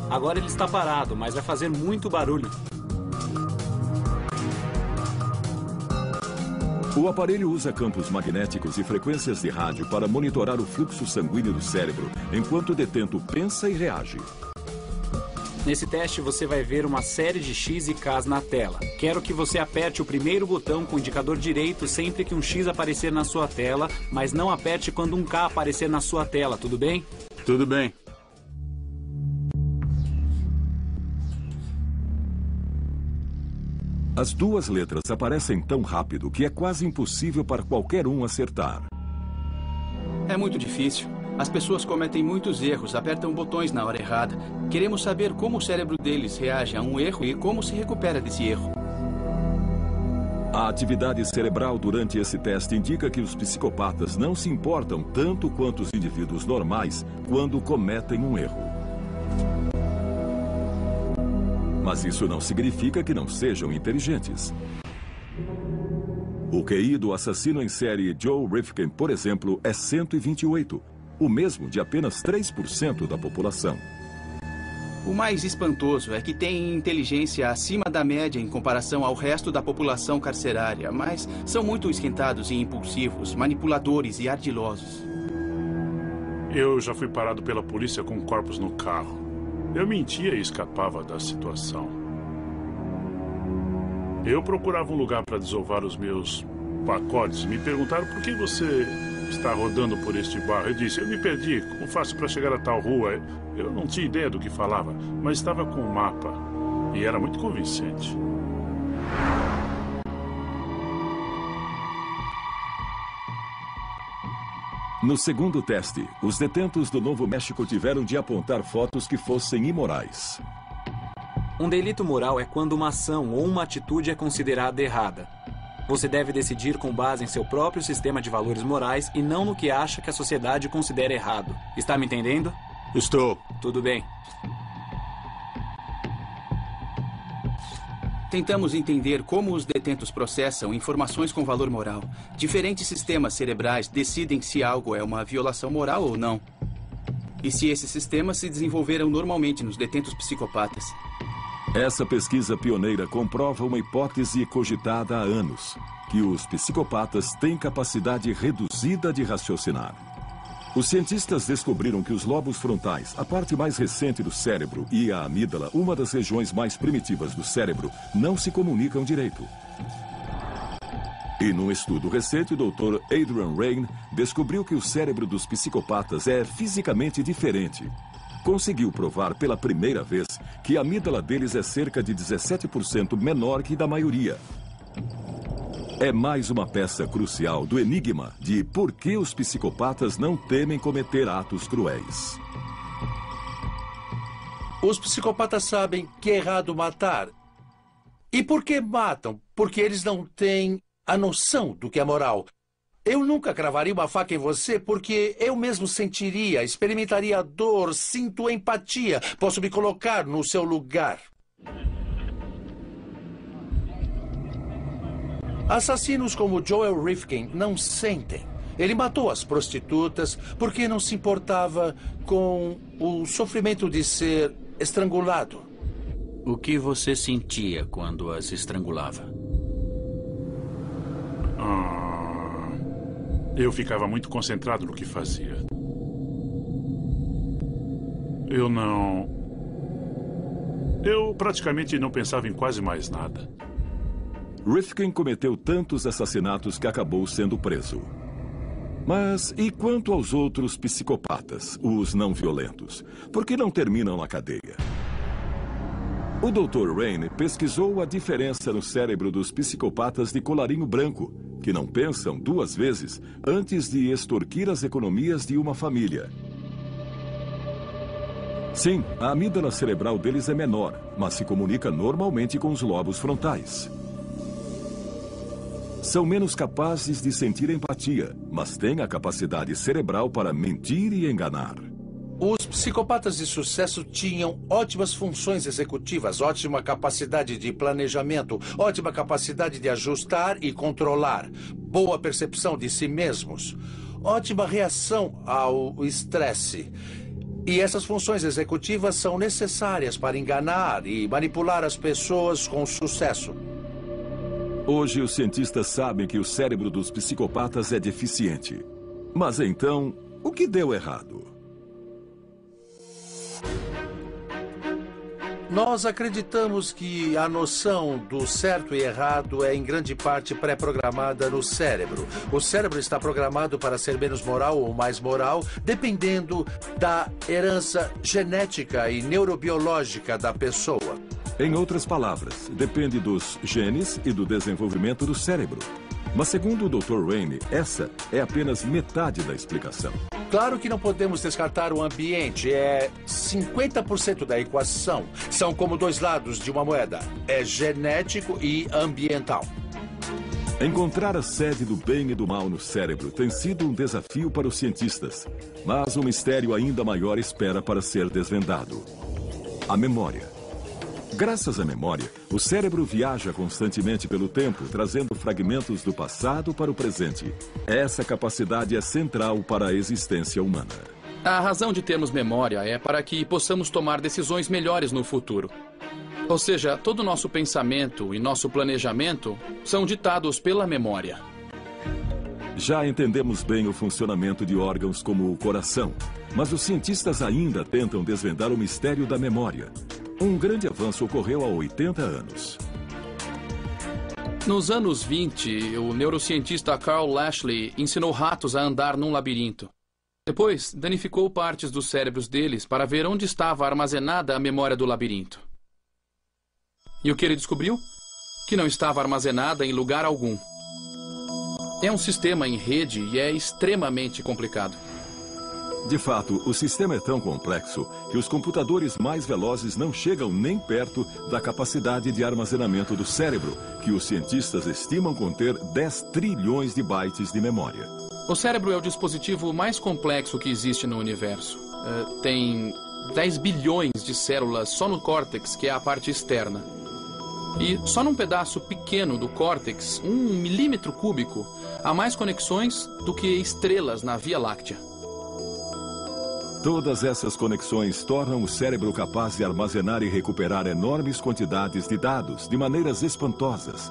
U: Agora ele está parado, mas vai fazer muito barulho.
A: O aparelho usa campos magnéticos e frequências de rádio para monitorar o fluxo sanguíneo do cérebro, enquanto o detento pensa e reage.
U: Nesse teste, você vai ver uma série de X e Ks na tela. Quero que você aperte o primeiro botão com o indicador direito sempre que um X aparecer na sua tela, mas não aperte quando um K aparecer na sua tela, tudo bem?
Q: Tudo bem.
A: As duas letras aparecem tão rápido que é quase impossível para qualquer um acertar.
L: É muito difícil. As pessoas cometem muitos erros, apertam botões na hora errada. Queremos saber como o cérebro deles reage a um erro e como se recupera desse erro.
A: A atividade cerebral durante esse teste indica que os psicopatas não se importam tanto quanto os indivíduos normais quando cometem um erro. Mas isso não significa que não sejam inteligentes. O QI do assassino em série Joe Rifkin, por exemplo, é 128, o mesmo de apenas 3% da população.
L: O mais espantoso é que têm inteligência acima da média em comparação ao resto da população carcerária, mas são muito esquentados e impulsivos, manipuladores e ardilosos.
E: Eu já fui parado pela polícia com corpos no carro. Eu mentia e escapava da situação. Eu procurava um lugar para desovar os meus pacotes. Me perguntaram por que você está rodando por este bairro. Eu disse, eu me perdi. Como faço para chegar a tal rua? Eu não tinha ideia do que falava, mas estava com um mapa. E era muito convincente.
A: No segundo teste, os detentos do Novo México tiveram de apontar fotos que fossem imorais.
U: Um delito moral é quando uma ação ou uma atitude é considerada errada. Você deve decidir com base em seu próprio sistema de valores morais e não no que acha que a sociedade considera errado. Está me entendendo?
Q: Estou.
U: Tudo bem.
L: Tentamos entender como os detentos processam informações com valor moral. Diferentes sistemas cerebrais decidem se algo é uma violação moral ou não. E se esses sistemas se desenvolveram normalmente nos detentos psicopatas.
A: Essa pesquisa pioneira comprova uma hipótese cogitada há anos, que os psicopatas têm capacidade reduzida de raciocinar. Os cientistas descobriram que os lobos frontais, a parte mais recente do cérebro, e a amígdala, uma das regiões mais primitivas do cérebro, não se comunicam direito. E num estudo recente, o Dr. Adrian Raine descobriu que o cérebro dos psicopatas é fisicamente diferente. Conseguiu provar pela primeira vez que a amígdala deles é cerca de 17% menor que da maioria. É mais uma peça crucial do enigma de por que os psicopatas não temem cometer atos cruéis.
T: Os psicopatas sabem que é errado matar. E por que matam? Porque eles não têm a noção do que é moral. Eu nunca cravaria uma faca em você porque eu mesmo sentiria, experimentaria a dor, sinto empatia, posso me colocar no seu lugar. Assassinos como Joel Rifkin não sentem. Ele matou as prostitutas porque não se importava com o sofrimento de ser estrangulado.
P: O que você sentia quando as estrangulava?
E: Eu ficava muito concentrado no que fazia. Eu praticamente não pensava em quase mais nada.
A: Rifkin cometeu tantos assassinatos que acabou sendo preso. Mas e quanto aos outros psicopatas, os não violentos? Por que não terminam na cadeia? O Dr. Raine pesquisou a diferença no cérebro dos psicopatas de colarinho branco, que não pensam duas vezes antes de extorquir as economias de uma família. Sim, a amígdala cerebral deles é menor, mas se comunica normalmente com os lobos frontais. São menos capazes de sentir empatia, mas têm a capacidade cerebral para mentir e enganar.
T: Os psicopatas de sucesso tinham ótimas funções executivas, ótima capacidade de planejamento, ótima capacidade de ajustar e controlar, boa percepção de si mesmos, ótima reação ao estresse. E essas funções executivas são necessárias para enganar e manipular as pessoas com sucesso.
A: Hoje, os cientistas sabem que o cérebro dos psicopatas é deficiente. Mas então, o que deu errado?
T: Nós acreditamos que a noção do certo e errado é em grande parte pré-programada no cérebro. O cérebro está programado para ser menos moral ou mais moral, dependendo da herança genética e neurobiológica da pessoa.
A: Em outras palavras, depende dos genes e do desenvolvimento do cérebro. Mas segundo o Dr. Raine, essa é apenas metade da explicação.
T: Claro que não podemos descartar o ambiente. É 50% da equação. São como dois lados de uma moeda. É genético e ambiental.
A: Encontrar a sede do bem e do mal no cérebro tem sido um desafio para os cientistas. Mas um mistério ainda maior espera para ser desvendado. A memória. Graças à memória, o cérebro viaja constantemente pelo tempo, trazendo fragmentos do passado para o presente. Essa capacidade é central para a existência humana.
L: A razão de termos memória é para que possamos tomar decisões melhores no futuro. Ou seja, todo o nosso pensamento e nosso planejamento são ditados pela memória.
A: Já entendemos bem o funcionamento de órgãos como o coração, mas os cientistas ainda tentam desvendar o mistério da memória. Um grande avanço ocorreu há 80 anos.
L: Nos anos 20, o neurocientista Carl Lashley ensinou ratos a andar num labirinto. Depois, danificou partes dos cérebros deles para ver onde estava armazenada a memória do labirinto. E o que ele descobriu? Que não estava armazenada em lugar algum. É um sistema em rede e é extremamente complicado.
A: De fato, o sistema é tão complexo que os computadores mais velozes não chegam nem perto da capacidade de armazenamento do cérebro, que os cientistas estimam conter 10 trilhões de bytes de memória.
L: O cérebro é o dispositivo mais complexo que existe no universo. Tem 10 bilhões de células só no córtex, que é a parte externa.
B: E só num pedaço pequeno do córtex, 1 milímetro cúbico, há mais conexões do que estrelas na Via Láctea.
A: Todas essas conexões tornam o cérebro capaz de armazenar e recuperar enormes quantidades de dados de maneiras espantosas.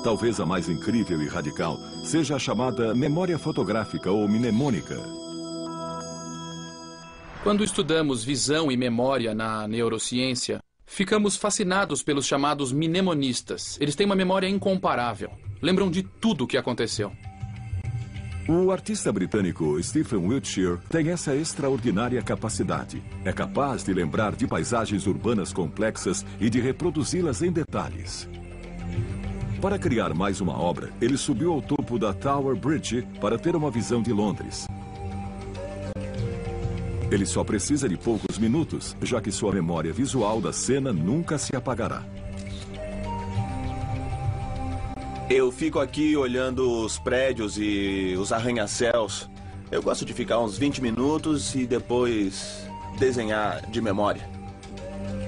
A: Talvez a mais incrível e radical seja a chamada memória fotográfica ou mnemônica.
B: Quando estudamos visão e memória na neurociência, ficamos fascinados pelos chamados mnemonistas. Eles têm uma memória incomparável. Lembram de tudo o que aconteceu.
A: O artista britânico Stephen Wiltshire tem essa extraordinária capacidade. É capaz de lembrar de paisagens urbanas complexas e de reproduzi-las em detalhes. Para criar mais uma obra, ele subiu ao topo da Tower Bridge para ter uma visão de Londres. Ele só precisa de poucos minutos, já que sua memória visual da cena nunca se apagará.
N: Eu fico aqui olhando os prédios e os arranha-céus. Eu gosto de ficar uns 20 minutos e depois desenhar de memória.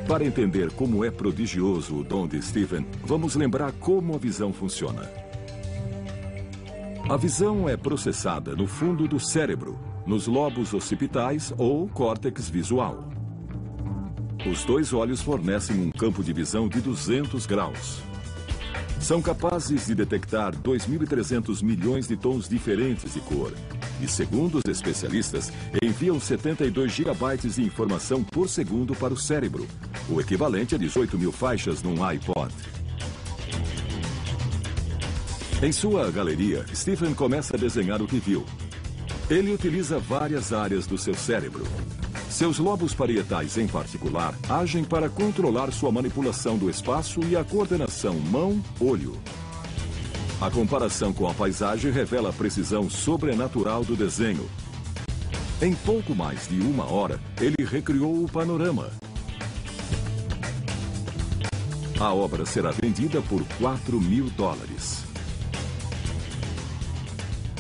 A: Para entender como é prodigioso o dom de Stephen, vamos lembrar como a visão funciona. A visão é processada no fundo do cérebro, nos lobos occipitais ou córtex visual. Os 2 olhos fornecem um campo de visão de 200 graus. São capazes de detectar 2.300 milhões de tons diferentes de cor. E, segundo os especialistas, enviam 72 gigabytes de informação por segundo para o cérebro, o equivalente a 18.000 faixas num iPod. Em sua galeria, Stephen começa a desenhar o que viu. Ele utiliza várias áreas do seu cérebro. Seus lobos parietais, em particular, agem para controlar sua manipulação do espaço e a coordenação mão-olho. A comparação com a paisagem revela a precisão sobrenatural do desenho. Em pouco mais de 1 hora, ele recriou o panorama. A obra será vendida por $4.000.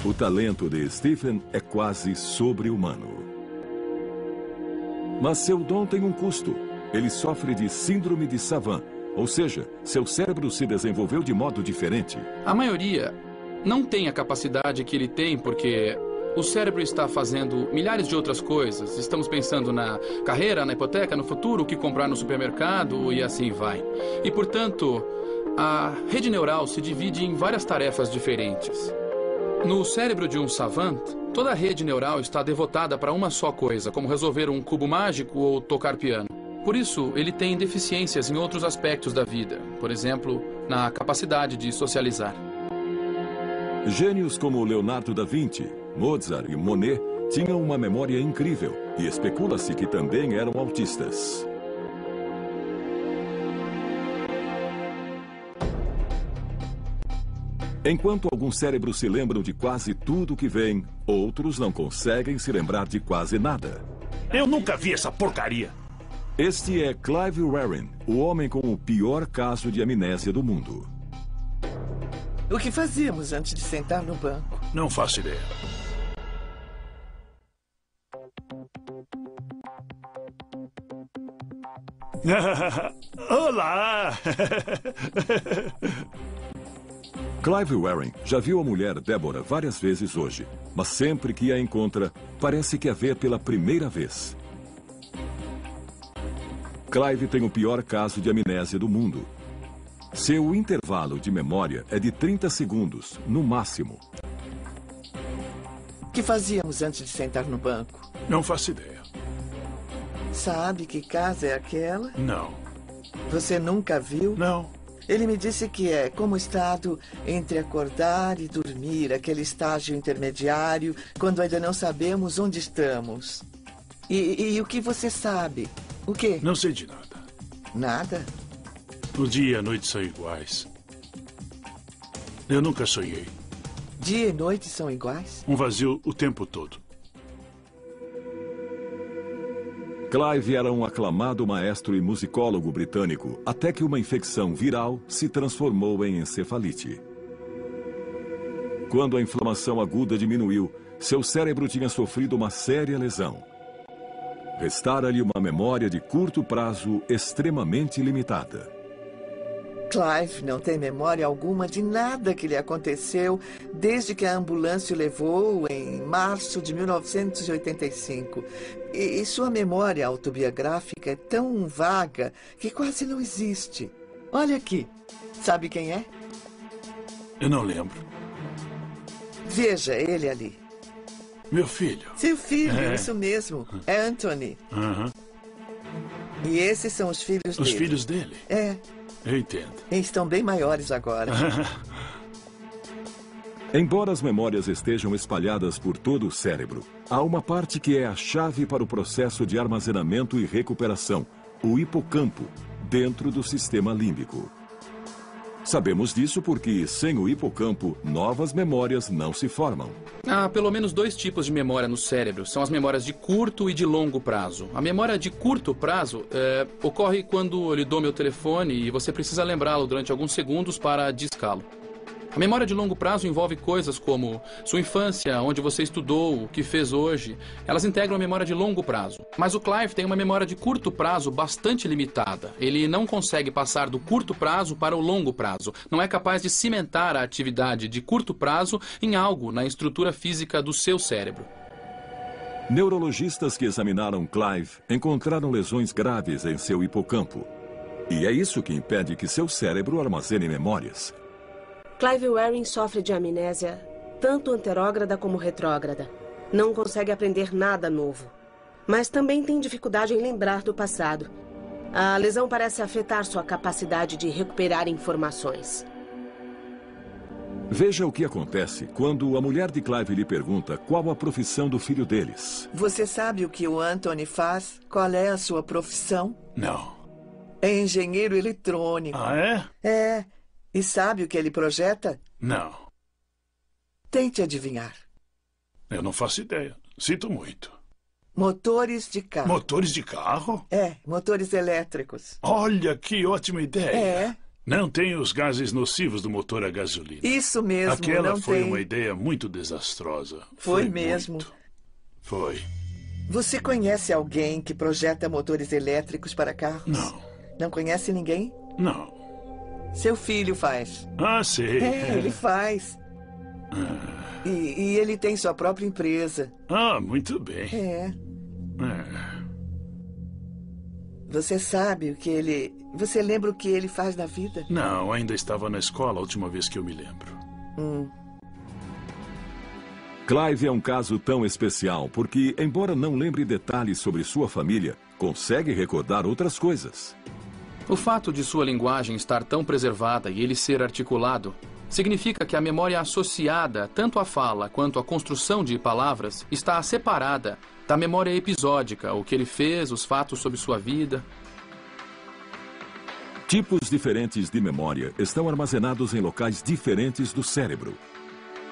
A: O talento de Stephen é quase sobre-humano. Mas seu dom tem um custo. Ele sofre de síndrome de Savant, ou seja, seu cérebro se desenvolveu de modo diferente.
B: A maioria não tem a capacidade que ele tem porque o cérebro está fazendo milhares de outras coisas. Estamos pensando na carreira, na hipoteca, no futuro, o que comprar no supermercado e assim vai. E, portanto, a rede neural se divide em várias tarefas diferentes. No cérebro de um savant, toda a rede neural está devotada para uma só coisa, como resolver um cubo mágico ou tocar piano. Por isso, ele tem deficiências em outros aspectos da vida, por exemplo, na capacidade de socializar.
A: Gênios como Leonardo da Vinci, Mozart e Monet tinham uma memória incrível e especula-se que também eram autistas. Enquanto alguns cérebros se lembram de quase tudo que vem, outros não conseguem se lembrar de quase nada.
E: Eu nunca vi essa porcaria.
A: Este é Clive Warren, o homem com o pior caso de amnésia do mundo.
V: O que fazíamos antes de sentar no banco?
E: Não faço ideia. Olá!
A: Clive Warren já viu a mulher Deborah várias vezes hoje, mas sempre que a encontra, parece que a vê pela primeira vez. Clive tem o pior caso de amnésia do mundo. Seu intervalo de memória é de 30 segundos, no máximo.
V: O que fazíamos antes de sentar no banco?
E: Não faço ideia.
V: Sabe que casa é aquela?
E: Não.
V: Você nunca viu?
E: Não.
V: Ele me disse que é como o estado entre acordar e dormir, aquele estágio intermediário, quando ainda não sabemos onde estamos. E o que você sabe? O quê?
E: Não sei de nada.
V: Nada?
E: O dia e a noite são iguais. Eu nunca sonhei.
V: Dia e noite são iguais?
E: Um vazio o tempo todo.
A: Clive era um aclamado maestro e musicólogo britânico, até que uma infecção viral se transformou em encefalite. Quando a inflamação aguda diminuiu, seu cérebro tinha sofrido uma séria lesão. Restara-lhe uma memória de curto prazo extremamente limitada.
V: Clive não tem memória alguma de nada que lhe aconteceu desde que a ambulância o levou em março de 1985. E sua memória autobiográfica é tão vaga que quase não existe. Olha aqui. Sabe quem é?
E: Eu não lembro.
V: Veja ele ali.
E: Meu filho.
V: Seu filho, isso mesmo. É Anthony. E esses são os filhos dele.
E: Os filhos dele?
V: É.
E: Eu entendo.
V: E estão bem maiores agora.
A: Embora as memórias estejam espalhadas por todo o cérebro, há uma parte que é a chave para o processo de armazenamento e recuperação, o hipocampo, dentro do sistema límbico. Sabemos disso porque, sem o hipocampo, novas memórias não se formam.
B: Há pelo menos 2 tipos de memória no cérebro. São as memórias de curto e de longo prazo. A memória de curto prazo ocorre quando eu lhe dou meu telefone e você precisa lembrá-lo durante alguns segundos para discá-lo. A memória de longo prazo envolve coisas como sua infância, onde você estudou, o que fez hoje. Elas integram a memória de longo prazo. Mas o Clive tem uma memória de curto prazo bastante limitada. Ele não consegue passar do curto prazo para o longo prazo. Não é capaz de cimentar a atividade de curto prazo em algo na estrutura física do seu cérebro.
A: Neurologistas que examinaram Clive encontraram lesões graves em seu hipocampo. E é isso que impede que seu cérebro armazene memórias.
H: Clive Waring sofre de amnésia, tanto anterógrada como retrógrada. Não consegue aprender nada novo. Mas também tem dificuldade em lembrar do passado. A lesão parece afetar sua capacidade de recuperar informações.
A: Veja o que acontece quando a mulher de Clive lhe pergunta qual a profissão do filho deles.
V: Você sabe o que o Anthony faz? Qual é a sua profissão?
E: Não.
V: É engenheiro eletrônico.
E: Ah, é?
V: É. E sabe o que ele projeta?
E: Não.
V: Tente adivinhar.
E: Eu não faço ideia. Sinto muito.
V: Motores de carro.
E: Motores de carro?
V: É, motores elétricos.
E: Olha, que ótima ideia.
V: É.
E: Não tem os gases nocivos do motor a gasolina.
V: Isso mesmo,
E: Aquela
V: não
E: foi
V: tem.
E: uma ideia muito desastrosa.
V: Foi mesmo.
E: Muito. Foi.
V: Você conhece alguém que projeta motores elétricos para carros?
E: Não.
V: Não conhece ninguém?
E: Não.
V: Seu filho faz.
E: Ah, sei.
V: É, ele faz. E ele tem sua própria empresa.
E: Ah, muito bem.
V: É. Você sabe o que ele... Você lembra o que ele faz na vida?
E: Não, ainda estava na escola a última vez que eu me lembro.
A: Clive é um caso tão especial porque, embora não lembre detalhes sobre sua família, consegue recordar outras coisas.
B: O fato de sua linguagem estar tão preservada e ele ser articulado significa que a memória associada tanto à fala quanto à construção de palavras está separada da memória episódica, o que ele fez, os fatos sobre sua vida.
A: Tipos diferentes de memória estão armazenados em locais diferentes do cérebro.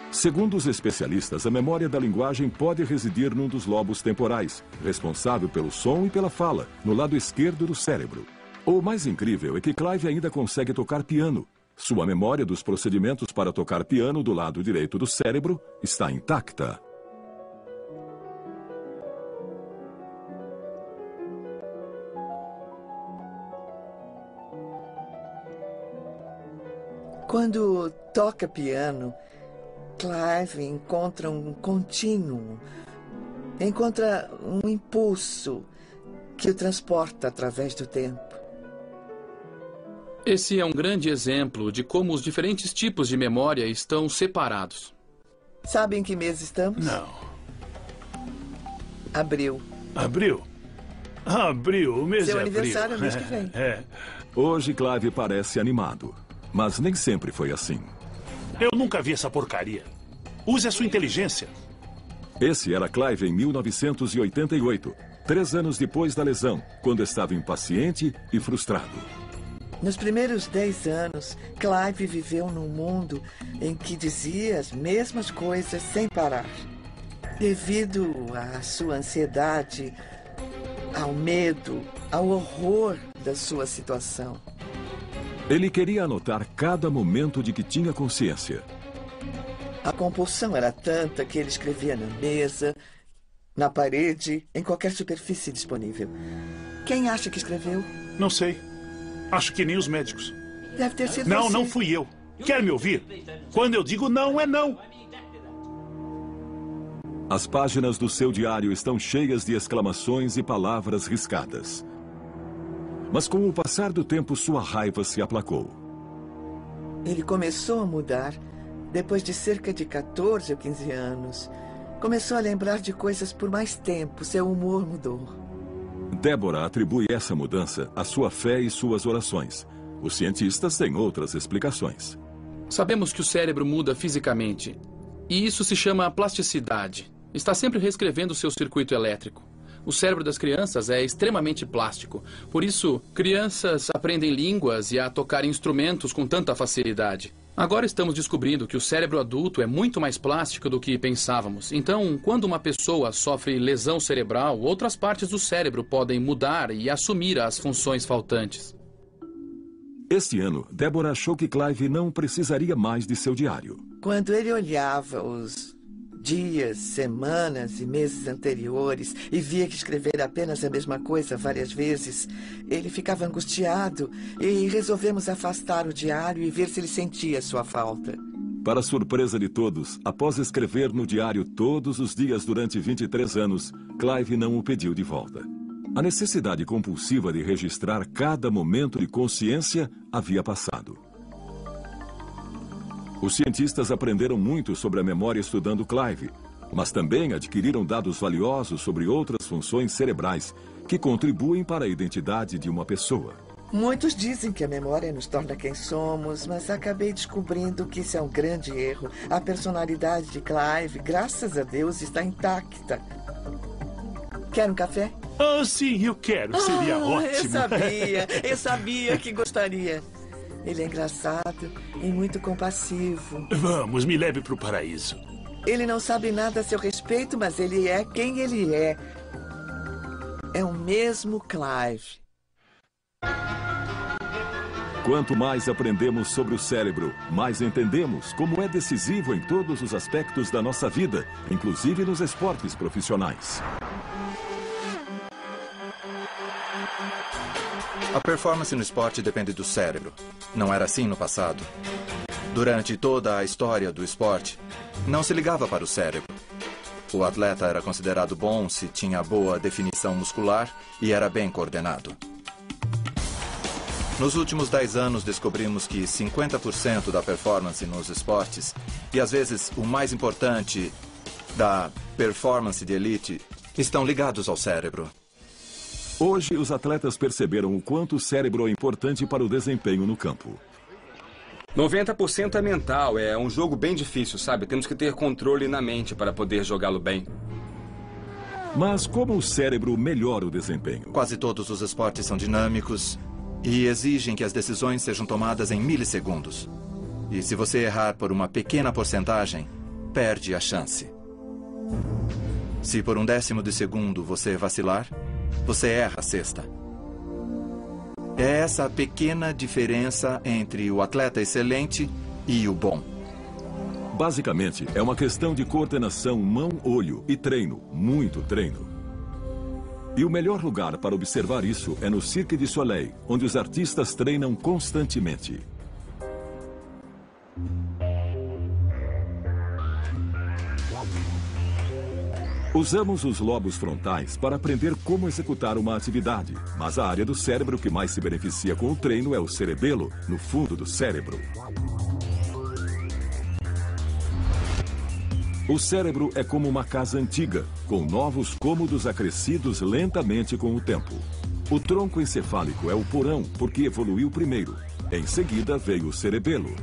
A: Segundo os especialistas, a memória da linguagem pode residir num dos lobos temporais, responsável pelo som e pela fala, no lado esquerdo do cérebro. O mais incrível é que Clive ainda consegue tocar piano. Sua memória dos procedimentos para tocar piano do lado direito do cérebro está intacta.
V: Quando toca piano, Clive encontra um contínuo, encontra um impulso que o transporta através do tempo.
B: Esse é um grande exemplo de como os diferentes tipos de memória estão separados.
V: Sabe em que mês estamos?
E: Não.
V: Abril.
E: Abril? Abril, o mês
V: Seu
E: de abril.
V: aniversário é mês que vem.
A: Hoje Clive parece animado, mas nem sempre foi assim.
E: Eu nunca vi essa porcaria. Use a sua inteligência.
A: Esse era Clive em 1988, 3 anos depois da lesão, quando estava impaciente e frustrado.
V: Nos primeiros 10 anos, Clive viveu num mundo em que dizia as mesmas coisas sem parar. Devido à sua ansiedade, ao medo, ao horror da sua situação.
A: Ele queria anotar cada momento de que tinha consciência.
V: A compulsão era tanta que ele escrevia na mesa, na parede, em qualquer superfície disponível. Quem acha que escreveu?
E: Não sei. Acho que nem os médicos.
V: Deve ter sido
E: Não,
V: você.
E: não fui eu. Quer me ouvir? Quando eu digo não, é não.
A: As páginas do seu diário estão cheias de exclamações e palavras riscadas. Mas com o passar do tempo, sua raiva se aplacou.
V: Ele começou a mudar depois de cerca de 14 ou 15 anos. Começou a lembrar de coisas por mais tempo. Seu humor mudou.
A: Débora atribui essa mudança à sua fé e suas orações. Os cientistas têm outras explicações.
B: Sabemos que o cérebro muda fisicamente. E isso se chama plasticidade. Está sempre reescrevendo o seu circuito elétrico. O cérebro das crianças é extremamente plástico. Por isso, crianças aprendem línguas e a tocar instrumentos com tanta facilidade. Agora estamos descobrindo que o cérebro adulto é muito mais plástico do que pensávamos. Então, quando uma pessoa sofre lesão cerebral, outras partes do cérebro podem mudar e assumir as funções faltantes.
A: Este ano, Débora achou que Clive não precisaria mais de seu diário.
V: Quando ele olhava os dias, semanas e meses anteriores e via que escrever apenas a mesma coisa várias vezes, ele ficava angustiado e resolvemos afastar o diário e ver se ele sentia sua falta.
A: Para surpresa de todos, após escrever no diário todos os dias durante 23 anos, Clive não o pediu de volta. A necessidade compulsiva de registrar cada momento de consciência havia passado. Os cientistas aprenderam muito sobre a memória estudando Clive, mas também adquiriram dados valiosos sobre outras funções cerebrais que contribuem para a identidade de uma pessoa.
V: Muitos dizem que a memória nos torna quem somos, mas acabei descobrindo que isso é um grande erro. A personalidade de Clive, graças a Deus, está intacta. Quer um café?
E: Ah, sim, eu quero. Seria ótimo.
V: Eu sabia que gostaria. Ele é engraçado e muito compassivo.
E: Vamos, me leve para o paraíso.
V: Ele não sabe nada a seu respeito, mas ele é quem ele é. É o mesmo Clive.
A: Quanto mais aprendemos sobre o cérebro, mais entendemos como é decisivo em todos os aspectos da nossa vida, inclusive nos esportes profissionais.
G: A performance no esporte depende do cérebro. Não era assim no passado. Durante toda a história do esporte, não se ligava para o cérebro. O atleta era considerado bom se tinha boa definição muscular e era bem coordenado. Nos últimos 10 anos, descobrimos que 50% da performance nos esportes, e às vezes o mais importante da performance de elite, estão ligados ao cérebro.
A: Hoje, os atletas perceberam o quanto o cérebro é importante para o desempenho no campo.
K: 90% é mental, é um jogo bem difícil, sabe? Temos que ter controle na mente para poder jogá-lo bem.
A: Mas como o cérebro melhora o desempenho?
G: Quase todos os esportes são dinâmicos e exigem que as decisões sejam tomadas em milissegundos. E se você errar por uma pequena porcentagem, perde a chance. Se por 1/10 de segundo você vacilar, você erra a cesta. É essa pequena diferença entre o atleta excelente e o bom.
A: Basicamente, é uma questão de coordenação mão-olho e treino, muito treino. E o melhor lugar para observar isso é no Cirque du Soleil, onde os artistas treinam constantemente. Usamos os lobos frontais para aprender como executar uma atividade, mas a área do cérebro que mais se beneficia com o treino é o cerebelo, no fundo do cérebro. O cérebro é como uma casa antiga, com novos cômodos acrescidos lentamente com o tempo. O tronco encefálico é o porão, porque evoluiu primeiro. Em seguida veio o cerebelo.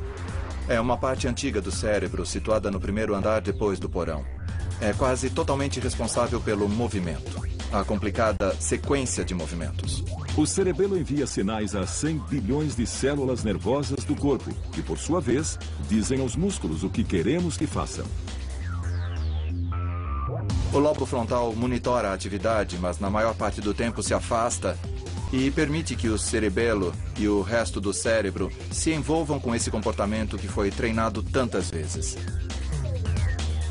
G: É uma parte antiga do cérebro situada no primeiro andar depois do porão. É quase totalmente responsável pelo movimento, a complicada sequência de movimentos.
A: O cerebelo envia sinais a 100 bilhões de células nervosas do corpo, que, por sua vez, dizem aos músculos o que queremos que façam.
G: O lobo frontal monitora a atividade, mas na maior parte do tempo se afasta e permite que o cerebelo e o resto do cérebro se envolvam com esse comportamento que foi treinado tantas vezes.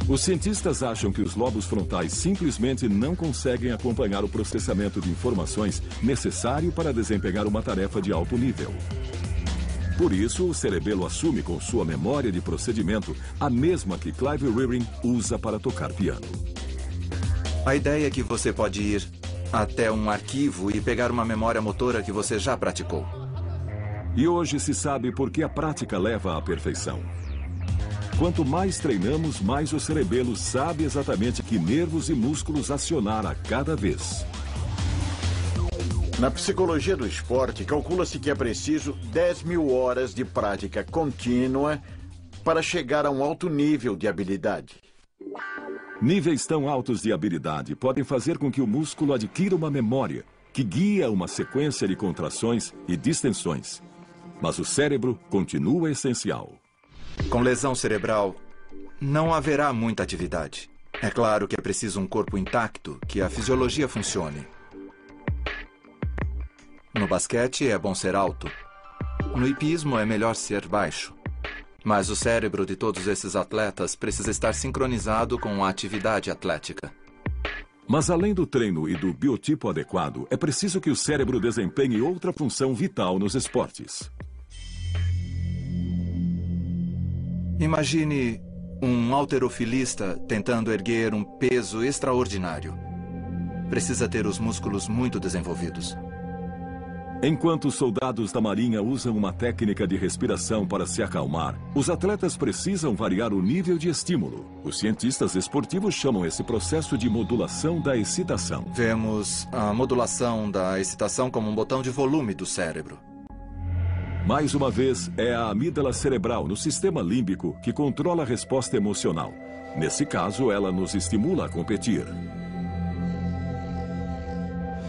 A: Os cientistas acham que os lobos frontais simplesmente não conseguem acompanhar o processamento de informações necessário para desempenhar uma tarefa de alto nível. Por isso, o cerebelo assume com sua memória de procedimento a mesma que Clive Rearing usa para tocar piano.
G: A ideia é que você pode ir até um arquivo e pegar uma memória motora que você já praticou.
A: E hoje se sabe por que a prática leva à perfeição. Quanto mais treinamos, mais o cerebelo sabe exatamente que nervos e músculos acionar a cada vez.
D: Na psicologia do esporte, calcula-se que é preciso 10.000 horas de prática contínua para chegar a um alto nível de habilidade.
A: Níveis tão altos de habilidade podem fazer com que o músculo adquira uma memória que guia uma sequência de contrações e distensões. Mas o cérebro continua essencial.
G: Com lesão cerebral, não haverá muita atividade. É claro que é preciso um corpo intacto, que a fisiologia funcione. No basquete é bom ser alto. No hipismo é melhor ser baixo. Mas o cérebro de todos esses atletas precisa estar sincronizado com a atividade atlética.
A: Mas além do treino e do biotipo adequado, é preciso que o cérebro desempenhe outra função vital nos esportes.
G: Imagine um halterofilista tentando erguer um peso extraordinário. Precisa ter os músculos muito desenvolvidos.
A: Enquanto os soldados da Marinha usam uma técnica de respiração para se acalmar, os atletas precisam variar o nível de estímulo. Os cientistas esportivos chamam esse processo de modulação da excitação.
G: Vemos a modulação da excitação como um botão de volume do cérebro.
A: Mais uma vez, é a amígdala cerebral no sistema límbico que controla a resposta emocional. Nesse caso, ela nos estimula a competir.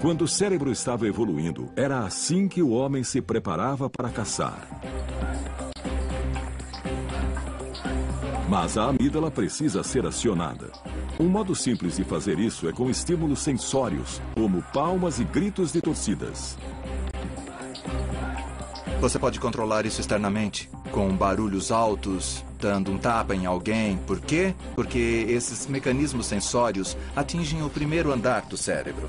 A: Quando o cérebro estava evoluindo, era assim que o homem se preparava para caçar. Mas a amígdala precisa ser acionada. Um modo simples de fazer isso é com estímulos sensórios, como palmas e gritos de torcidas.
G: Você pode controlar isso externamente, com barulhos altos, dando um tapa em alguém. Por quê? Porque esses mecanismos sensórios atingem o primeiro andar do cérebro.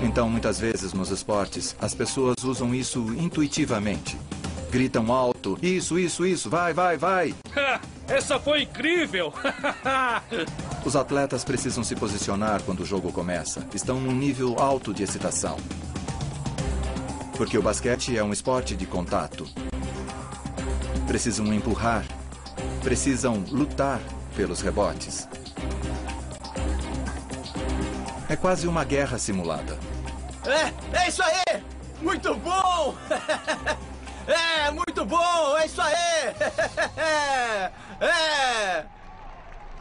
G: Então, muitas vezes nos esportes, as pessoas usam isso intuitivamente. Gritam alto, isso, vai, vai, vai.
M: Essa foi incrível!
G: Os atletas precisam se posicionar quando o jogo começa. Estão num nível alto de excitação. Porque o basquete é um esporte de contato. Precisam empurrar. Precisam lutar pelos rebotes. É quase uma guerra simulada.
C: É isso aí! Muito bom! É, muito bom! É isso aí!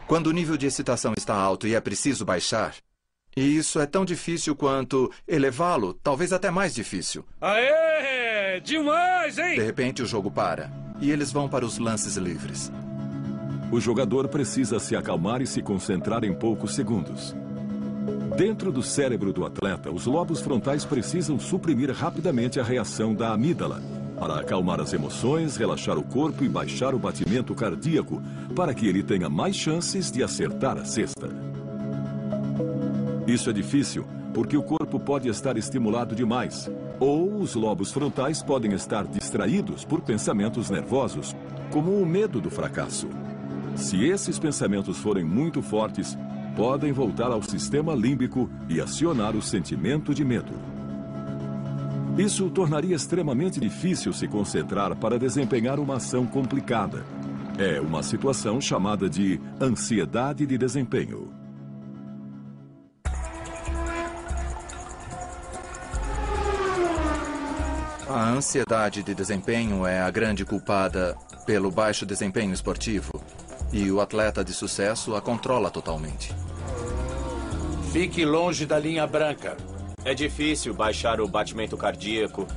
G: Quando o nível de excitação está alto e é preciso baixar, e isso é tão difícil quanto elevá-lo, talvez até mais difícil.
M: Aê! Demais, hein?
G: De repente o jogo para, e eles vão para os lances livres.
A: O jogador precisa se acalmar e se concentrar em poucos segundos. Dentro do cérebro do atleta, os lobos frontais precisam suprimir rapidamente a reação da amígdala para acalmar as emoções, relaxar o corpo e baixar o batimento cardíaco para que ele tenha mais chances de acertar a cesta. Isso é difícil porque o corpo pode estar estimulado demais ou os lobos frontais podem estar distraídos por pensamentos nervosos, como o medo do fracasso. Se esses pensamentos forem muito fortes, podem voltar ao sistema límbico e acionar o sentimento de medo. Isso tornaria extremamente difícil se concentrar para desempenhar uma ação complicada. É uma situação chamada de ansiedade de desempenho.
G: A ansiedade de desempenho é a grande culpada pelo baixo desempenho esportivo. E o atleta de sucesso a controla totalmente.
T: Fique longe da linha branca.
S: É difícil baixar o batimento cardíaco,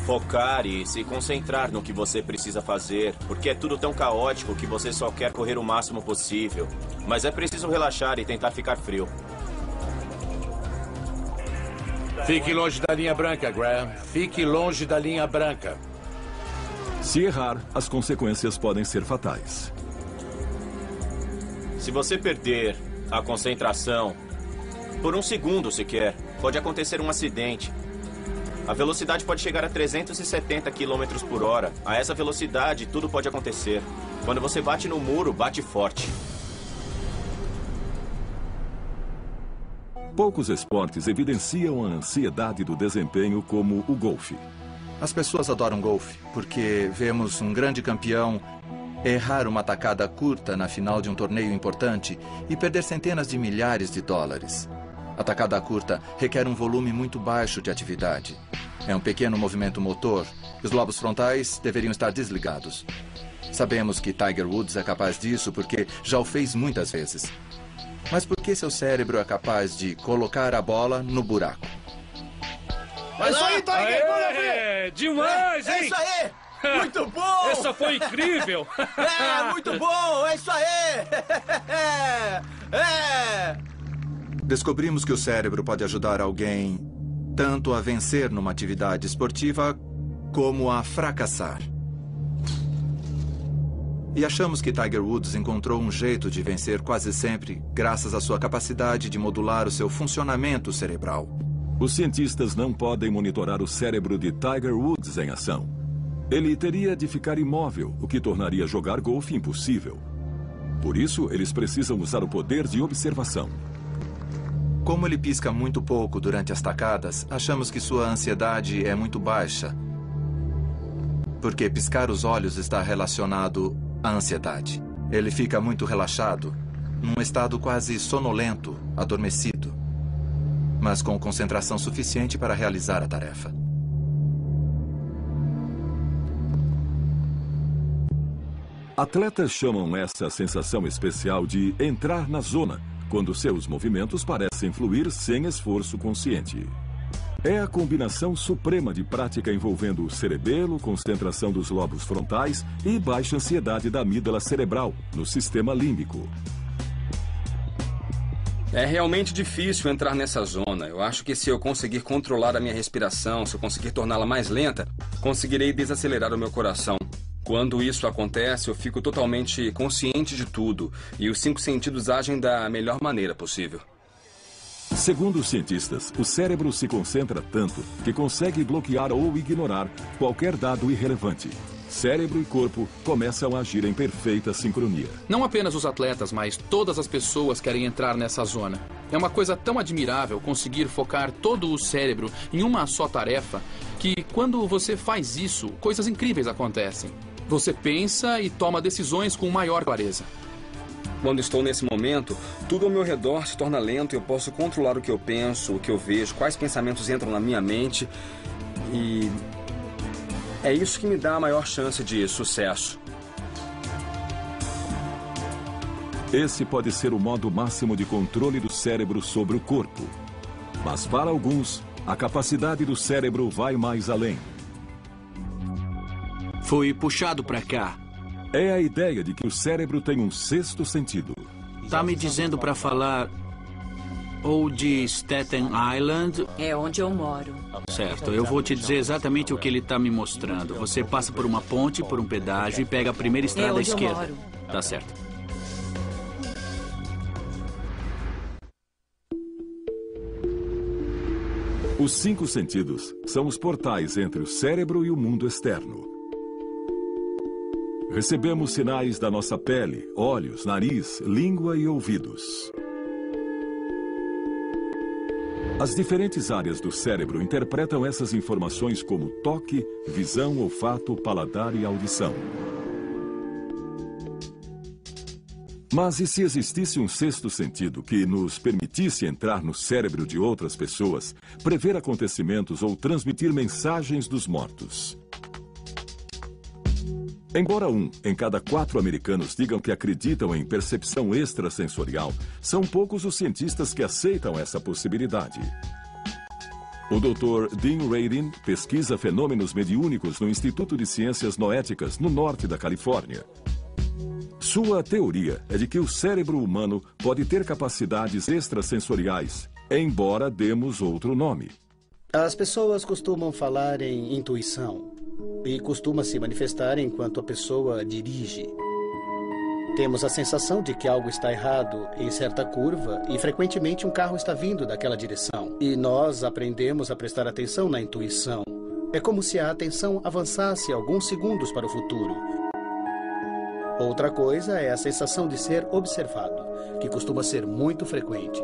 S: focar e se concentrar no que você precisa fazer, porque é tudo tão caótico que você só quer correr o máximo possível. Mas é preciso relaxar e tentar ficar frio.
T: Fique longe da linha branca, Graham. Fique longe da linha branca.
A: Se errar, as consequências podem ser fatais.
S: Se você perder a concentração por um segundo sequer, pode acontecer um acidente. A velocidade pode chegar a 370 km por hora. A essa velocidade, tudo pode acontecer. Quando você bate no muro, bate forte.
A: Poucos esportes evidenciam a ansiedade do desempenho como o golfe.
G: As pessoas adoram golfe porque vemos um grande campeão errar uma tacada curta na final de um torneio importante e perder centenas de milhares de dólares. A tacada curta requer um volume muito baixo de atividade. É um pequeno movimento motor. Os lobos frontais deveriam estar desligados. Sabemos que Tiger Woods é capaz disso porque já o fez muitas vezes. Mas por que seu cérebro é capaz de colocar a bola no buraco?
M: É isso aí, Tiger! Bora ver! Demais, hein?
C: É isso aí! Muito bom!
M: Essa foi incrível!
C: É, muito bom! É isso aí!
G: Descobrimos que o cérebro pode ajudar alguém tanto a vencer numa atividade esportiva como a fracassar. E achamos que Tiger Woods encontrou um jeito de vencer quase sempre graças à sua capacidade de modular o seu funcionamento cerebral.
A: Os cientistas não podem monitorar o cérebro de Tiger Woods em ação. Ele teria de ficar imóvel, o que tornaria jogar golfe impossível. Por isso, eles precisam usar o poder de observação.
G: Como ele pisca muito pouco durante as tacadas, achamos que sua ansiedade é muito baixa. Porque piscar os olhos está relacionado à ansiedade. Ele fica muito relaxado, num estado quase sonolento, adormecido, mas com concentração suficiente para realizar a tarefa.
A: Atletas chamam essa sensação especial de entrar na zona, quando seus movimentos parecem fluir sem esforço consciente. É a combinação suprema de prática envolvendo o cerebelo, concentração dos lobos frontais e baixa ansiedade da amígdala cerebral, no sistema límbico.
K: É realmente difícil entrar nessa zona. Eu acho que se eu conseguir controlar a minha respiração, se eu conseguir torná-la mais lenta, conseguirei desacelerar o meu coração. Quando isso acontece, eu fico totalmente consciente de tudo e os 5 sentidos agem da melhor maneira possível.
A: Segundo os cientistas, o cérebro se concentra tanto que consegue bloquear ou ignorar qualquer dado irrelevante. Cérebro e corpo começam a agir em perfeita sincronia.
B: Não apenas os atletas, mas todas as pessoas querem entrar nessa zona. É uma coisa tão admirável conseguir focar todo o cérebro em uma só tarefa que, quando você faz isso, coisas incríveis acontecem. Você pensa e toma decisões com maior clareza.
K: Quando estou nesse momento, tudo ao meu redor se torna lento e eu posso controlar o que eu penso, o que eu vejo, quais pensamentos entram na minha mente. E é isso que me dá a maior chance de sucesso.
A: Esse pode ser o modo máximo de controle do cérebro sobre o corpo. Mas para alguns, a capacidade do cérebro vai mais além.
P: Fui puxado para cá.
A: É a ideia de que o cérebro tem um sexto sentido.
P: Tá me dizendo para falar ou de Staten Island?
F: É onde eu moro.
P: Certo, eu vou te dizer exatamente o que ele tá me mostrando. Você passa por uma ponte, por um pedágio e pega a primeira estrada à esquerda.
F: Eu moro.
P: Tá certo.
A: Os 5 sentidos são os portais entre o cérebro e o mundo externo. Recebemos sinais da nossa pele, olhos, nariz, língua e ouvidos. As diferentes áreas do cérebro interpretam essas informações como toque, visão, olfato, paladar e audição. Mas e se existisse um sexto sentido que nos permitisse entrar no cérebro de outras pessoas, prever acontecimentos ou transmitir mensagens dos mortos? Embora 1 em cada 4 americanos digam que acreditam em percepção extrasensorial, são poucos os cientistas que aceitam essa possibilidade. O Dr. Dean Radin pesquisa fenômenos mediúnicos no Instituto de Ciências Noéticas, no norte da Califórnia. Sua teoria é de que o cérebro humano pode ter capacidades extrasensoriais, embora demos outro nome.
I: As pessoas costumam falar em intuição e costuma se manifestar enquanto a pessoa dirige. Temos a sensação de que algo está errado em certa curva e frequentemente um carro está vindo daquela direção. E nós aprendemos a prestar atenção na intuição. É como se a atenção avançasse alguns segundos para o futuro. Outra coisa é a sensação de ser observado, que costuma ser muito frequente.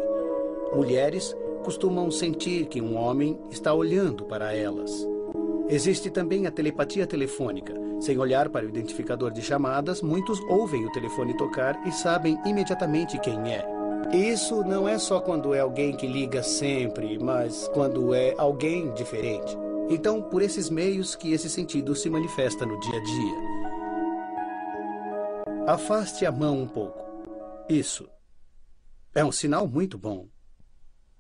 I: Mulheres costumam sentir que um homem está olhando para elas. Existe também a telepatia telefônica. Sem olhar para o identificador de chamadas, muitos ouvem o telefone tocar e sabem imediatamente quem é. Isso não é só quando é alguém que liga sempre, mas quando é alguém diferente. Então, por esses meios que esse sentido se manifesta no dia a dia. Afaste a mão um pouco. Isso. É um sinal muito bom.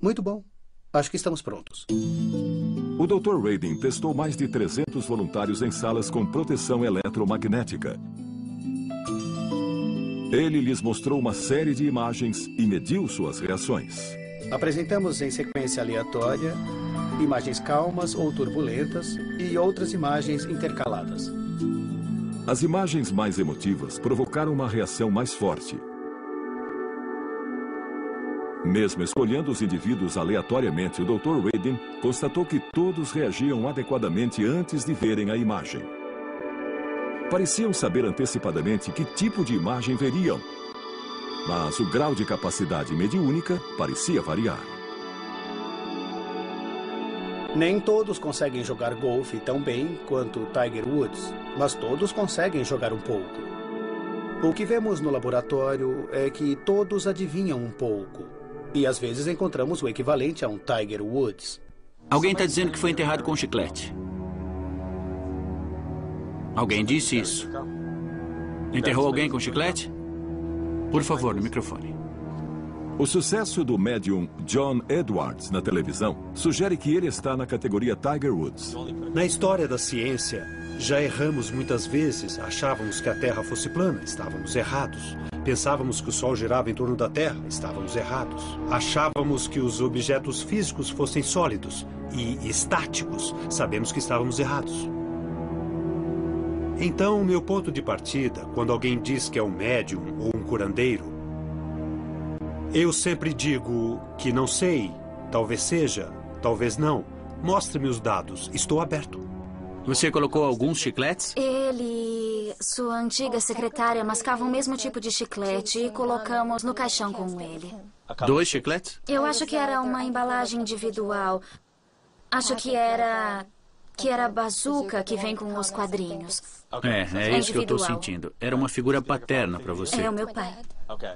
I: Muito bom. Acho que estamos prontos.
A: O Dr. Radin testou mais de 300 voluntários em salas com proteção eletromagnética. Ele lhes mostrou uma série de imagens e mediu suas reações.
I: Apresentamos em sequência aleatória imagens calmas ou turbulentas e outras imagens intercaladas.
A: As imagens mais emotivas provocaram uma reação mais forte. Mesmo escolhendo os indivíduos aleatoriamente, o Dr. Radin constatou que todos reagiam adequadamente antes de verem a imagem. Pareciam saber antecipadamente que tipo de imagem veriam, mas o grau de capacidade mediúnica parecia variar.
I: Nem todos conseguem jogar golfe tão bem quanto Tiger Woods, mas todos conseguem jogar um pouco. O que vemos no laboratório é que todos adivinham um pouco. E às vezes encontramos o equivalente a um Tiger Woods.
P: Alguém está dizendo que foi enterrado com chiclete. Alguém disse isso. Enterrou alguém com chiclete? Por favor, no microfone.
A: O sucesso do médium John Edwards na televisão sugere que ele está na categoria Tiger Woods.
F: Na história da ciência, já erramos muitas vezes. Achávamos que a Terra fosse plana, estávamos errados. Pensávamos que o Sol girava em torno da Terra, estávamos errados. Achávamos que os objetos físicos fossem sólidos e estáticos, sabemos que estávamos errados. Então, o meu ponto de partida, quando alguém diz que é um médium ou um curandeiro, eu sempre digo que não sei, talvez seja, talvez não. Mostre-me os dados, estou aberto.
P: Você colocou alguns chicletes?
R: Ele e sua antiga secretária mascavam o mesmo tipo de chiclete e colocamos no caixão com ele.
P: 2 chicletes?
R: Eu acho que era uma embalagem individual. Acho que era a bazuca que vem com os quadrinhos.
P: É isso que eu estou sentindo. Era uma figura paterna para você.
R: É o meu pai.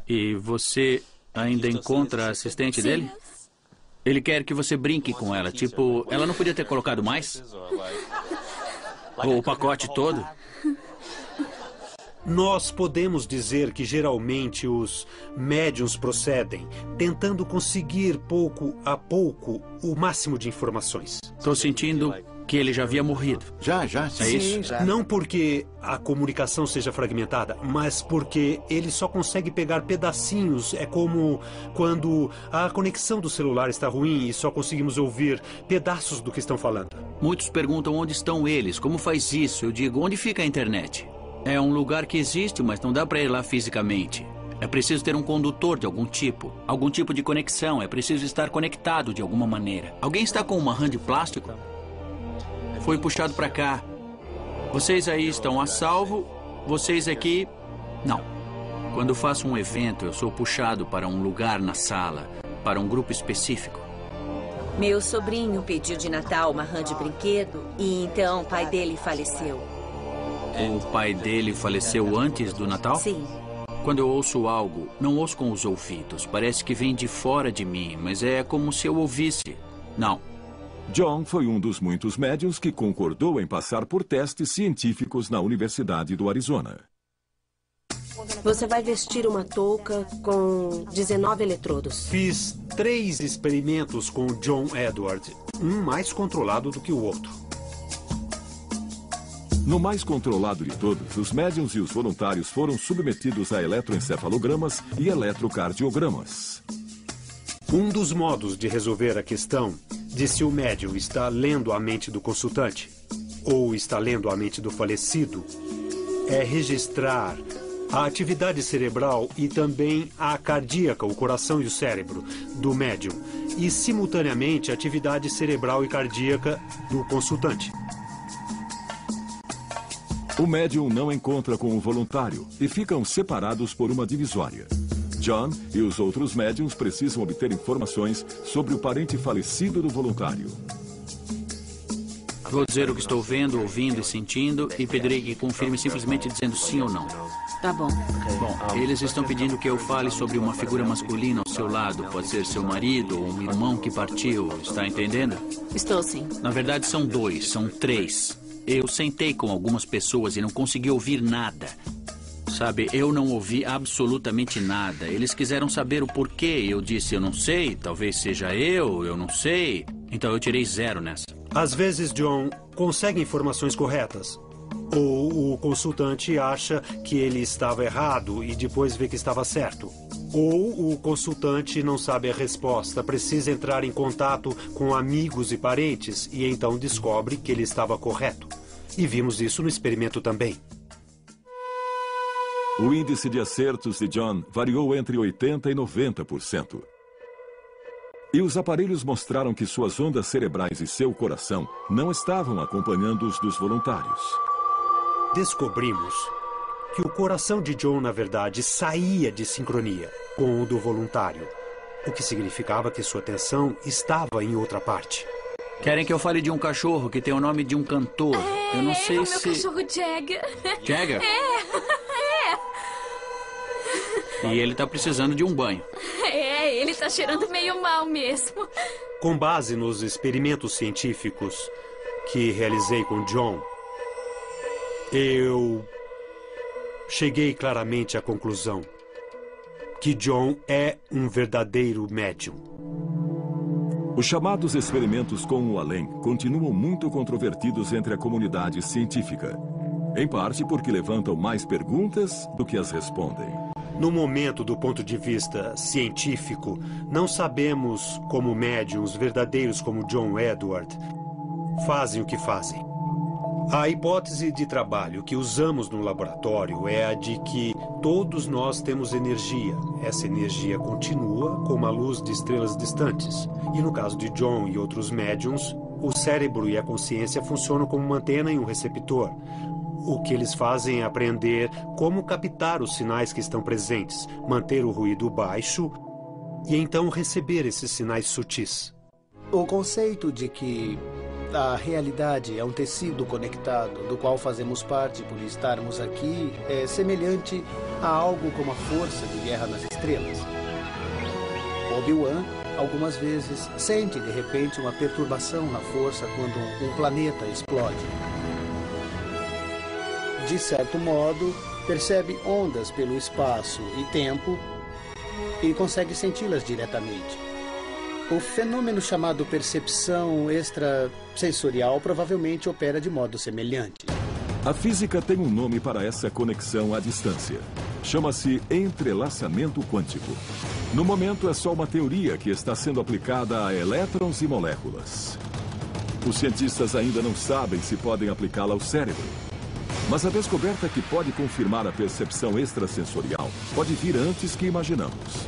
P: E você ainda encontra a assistente dele? Ele quer que você brinque com ela. Tipo, ela não podia ter colocado mais? Ou o pacote todo?
F: Nós podemos dizer que geralmente os médiuns procedem tentando conseguir pouco a pouco o máximo de informações.
P: Estou sentindo que ele já havia morrido.
D: Já.
P: É isso?
F: Já. Não porque a comunicação seja fragmentada, mas porque ele só consegue pegar pedacinhos. É como quando a conexão do celular está ruim e só conseguimos ouvir pedaços do que estão falando.
P: Muitos perguntam onde estão eles, como faz isso? Eu digo, onde fica a internet? É um lugar que existe, mas não dá para ir lá fisicamente. É preciso ter um condutor de algum tipo de conexão, é preciso estar conectado de alguma maneira. Alguém está com uma rã de plástico? Foi puxado para cá. Vocês aí estão a salvo, vocês aqui, não. Quando faço um evento, eu sou puxado para um lugar na sala, para um grupo específico.
J: Meu sobrinho pediu de Natal uma rã de brinquedo e então o pai dele faleceu.
P: O pai dele faleceu antes do Natal?
J: Sim.
P: Quando eu ouço algo, não ouço com os ouvidos. Parece que vem de fora de mim, mas é como se eu ouvisse. Não.
A: John foi um dos muitos médiuns que concordou em passar por testes científicos na Universidade do Arizona.
H: Você vai vestir uma touca com 19 eletrodos.
F: Fiz 3 experimentos com o John Edward, um mais controlado do que o outro.
A: No mais controlado de todos, os médiuns e os voluntários foram submetidos a eletroencefalogramas e eletrocardiogramas.
F: Um dos modos de resolver a questão de se o médium está lendo a mente do consultante ou está lendo a mente do falecido é registrar A atividade cerebral e também a cardíaca, o coração e o cérebro, do médium. E, simultaneamente, a atividade cerebral e cardíaca do consultante.
A: O médium não encontra com o voluntário e ficam separados por uma divisória. John e os outros médiums precisam obter informações sobre o parente falecido do voluntário.
P: Vou dizer o que estou vendo, ouvindo e sentindo e pedirei que confirme simplesmente dizendo sim ou não.
J: Tá bom.
P: Bom, eles estão pedindo que eu fale sobre uma figura masculina ao seu lado. Pode ser seu marido ou um irmão que partiu. Está entendendo?
J: Estou sim.
P: Na verdade, são 2, são 3. Eu sentei com algumas pessoas e não consegui ouvir nada. Sabe, eu não ouvi absolutamente nada. Eles quiseram saber o porquê. Eu disse, eu não sei. Talvez seja eu não sei. Então eu tirei 0 nessa.
F: Às vezes, John consegue informações corretas. Ou o consultante acha que ele estava errado e depois vê que estava certo. Ou o consultante não sabe a resposta, precisa entrar em contato com amigos e parentes e então descobre que ele estava correto. E vimos isso no experimento também.
A: O índice de acertos de John variou entre 80% e 90%. E os aparelhos mostraram que suas ondas cerebrais e seu coração não estavam acompanhando os dos voluntários.
F: Descobrimos que o coração de John, na verdade, saía de sincronia com o do voluntário, o que significava que sua atenção estava em outra parte.
P: Querem que eu fale de um cachorro que tem o nome de um cantor? Eu não sei
R: o
P: se...
R: meu cachorro Jagger.
P: Jagger?
R: É.
P: E ele está precisando de um banho.
R: Ele está cheirando meio mal mesmo.
F: Com base nos experimentos científicos que realizei com John, eu cheguei claramente à conclusão que John é um verdadeiro médium.
A: Os chamados experimentos com o além continuam muito controvertidos entre a comunidade científica, em parte porque levantam mais perguntas do que as respondem.
F: No momento, do ponto de vista científico, não sabemos como médiums verdadeiros como John Edward fazem o que fazem. A hipótese de trabalho que usamos no laboratório é a de que todos nós temos energia. Essa energia continua como a luz de estrelas distantes. E no caso de John e outros médiums, o cérebro e a consciência funcionam como uma antena e um receptor. O que eles fazem é aprender como captar os sinais que estão presentes, manter o ruído baixo e então receber esses sinais sutis.
I: O conceito de que a realidade é um tecido conectado, do qual fazemos parte por estarmos aqui, é semelhante a algo como a força de Guerra nas Estrelas. Obi-Wan, algumas vezes, sente de repente uma perturbação na força quando um planeta explode. De certo modo, percebe ondas pelo espaço e tempo e consegue senti-las diretamente. O fenômeno chamado percepção extrasensorial provavelmente opera de modo semelhante.
A: A física tem um nome para essa conexão à distância. Chama-se entrelaçamento quântico. No momento, é só uma teoria que está sendo aplicada a elétrons e moléculas. Os cientistas ainda não sabem se podem aplicá-la ao cérebro. Mas a descoberta que pode confirmar a percepção extrasensorial pode vir antes que imaginamos.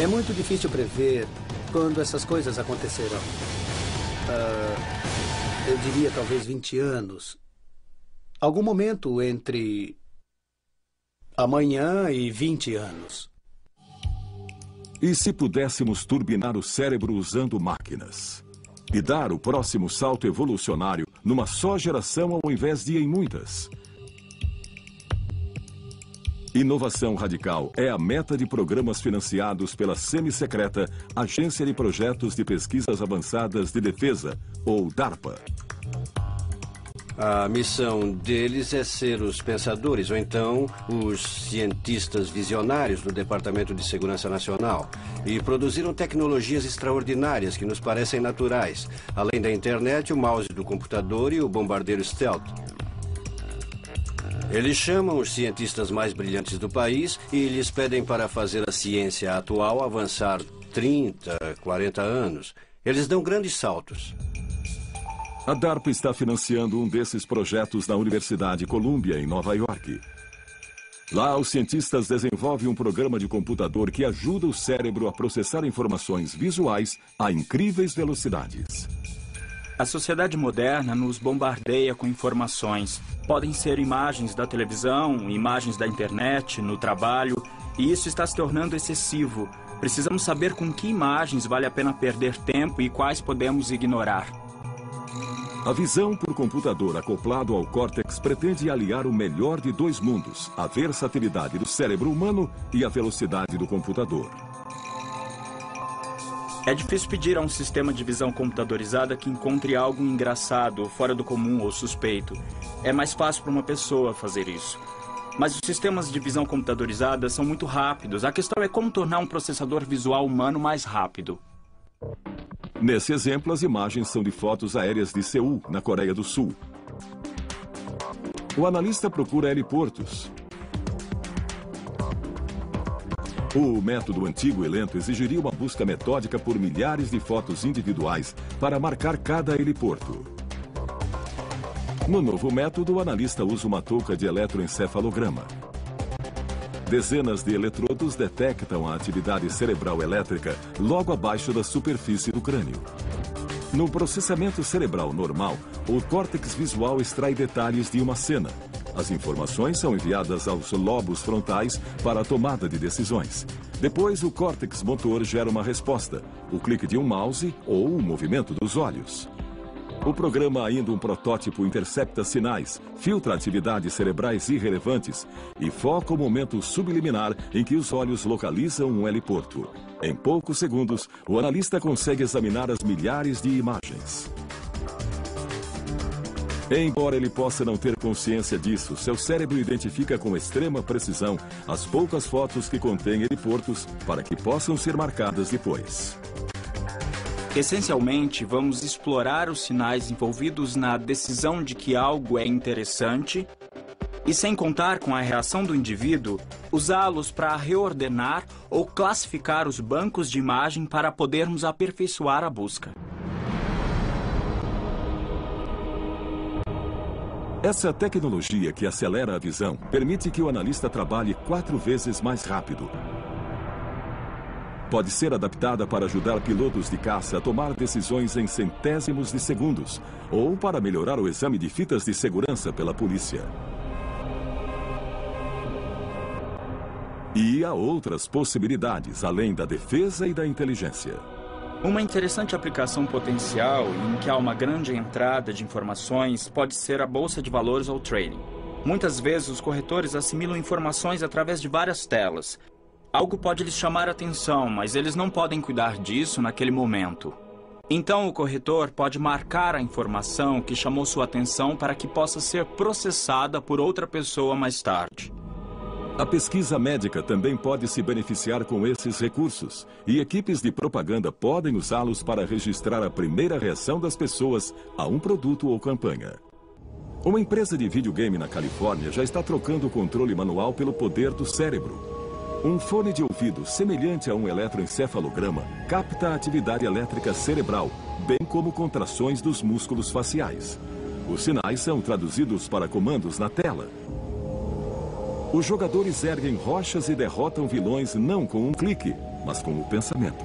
I: É muito difícil prever quando essas coisas acontecerão. Eu diria talvez 20 anos. Algum momento entre amanhã e 20 anos.
A: E se pudéssemos turbinar o cérebro usando máquinas? E dar o próximo salto evolucionário numa só geração ao invés de em muitas? Inovação radical é a meta de programas financiados pela semi-secreta Agência de Projetos de Pesquisas Avançadas de Defesa, ou DARPA.
O: A missão deles é ser os pensadores, ou então os cientistas visionários do Departamento de Segurança Nacional. E produziram tecnologias extraordinárias que nos parecem naturais. Além da internet, o mouse do computador e o bombardeiro stealth. Eles chamam os cientistas mais brilhantes do país e lhes pedem para fazer a ciência atual avançar 30, 40 anos. Eles dão grandes saltos.
A: A DARPA está financiando um desses projetos na Universidade Columbia, em Nova York. Lá, os cientistas desenvolvem um programa de computador que ajuda o cérebro a processar informações visuais a incríveis velocidades.
Q: A sociedade moderna nos bombardeia com informações. Podem ser imagens da televisão, imagens da internet, no trabalho, e isso está se tornando excessivo. Precisamos saber com que imagens vale a pena perder tempo e quais podemos ignorar.
A: A visão por computador acoplado ao córtex pretende aliar o melhor de dois mundos, a versatilidade do cérebro humano e a velocidade do computador.
Q: É difícil pedir a um sistema de visão computadorizada que encontre algo engraçado, fora do comum ou suspeito. É mais fácil para uma pessoa fazer isso. Mas os sistemas de visão computadorizada são muito rápidos. A questão é como tornar um processador visual humano mais rápido.
A: Nesse exemplo, as imagens são de fotos aéreas de Seul, na Coreia do Sul. O analista procura heliportos. O método antigo e lento exigiria uma busca metódica por milhares de fotos individuais para marcar cada heliporto. No novo método, o analista usa uma touca de eletroencefalograma. Dezenas de eletrodos detectam a atividade cerebral elétrica logo abaixo da superfície do crânio. No processamento cerebral normal, o córtex visual extrai detalhes de uma cena. As informações são enviadas aos lobos frontais para a tomada de decisões. Depois, o córtex motor gera uma resposta, o clique de um mouse ou o movimento dos olhos. O programa, ainda um protótipo, intercepta sinais, filtra atividades cerebrais irrelevantes e foca o momento subliminar em que os olhos localizam um heliporto. Em poucos segundos, o analista consegue examinar as milhares de imagens. Embora ele possa não ter consciência disso, seu cérebro identifica com extrema precisão as poucas fotos que contêm heliportos para que possam ser marcadas depois.
Q: Essencialmente, vamos explorar os sinais envolvidos na decisão de que algo é interessante e, sem contar com a reação do indivíduo, usá-los para reordenar ou classificar os bancos de imagem para podermos aperfeiçoar a busca.
A: Essa tecnologia que acelera a visão permite que o analista trabalhe 4 vezes mais rápido. Pode ser adaptada para ajudar pilotos de caça a tomar decisões em centésimos de segundos ou para melhorar o exame de fitas de segurança pela polícia. E há outras possibilidades, além da defesa e da inteligência.
Q: Uma interessante aplicação potencial em que há uma grande entrada de informações pode ser a bolsa de valores ou trading. Muitas vezes os corretores assimilam informações através de várias telas. Algo pode lhes chamar a atenção, mas eles não podem cuidar disso naquele momento. Então o corretor pode marcar a informação que chamou sua atenção para que possa ser processada por outra pessoa mais tarde.
A: A pesquisa médica também pode se beneficiar com esses recursos, e equipes de propaganda podem usá-los para registrar a primeira reação das pessoas a um produto ou campanha. Uma empresa de videogame na Califórnia já está trocando o controle manual pelo poder do cérebro. Um fone de ouvido semelhante a um eletroencefalograma capta a atividade elétrica cerebral, bem como contrações dos músculos faciais. Os sinais são traduzidos para comandos na tela. Os jogadores erguem rochas e derrotam vilões não com um clique, mas com o pensamento.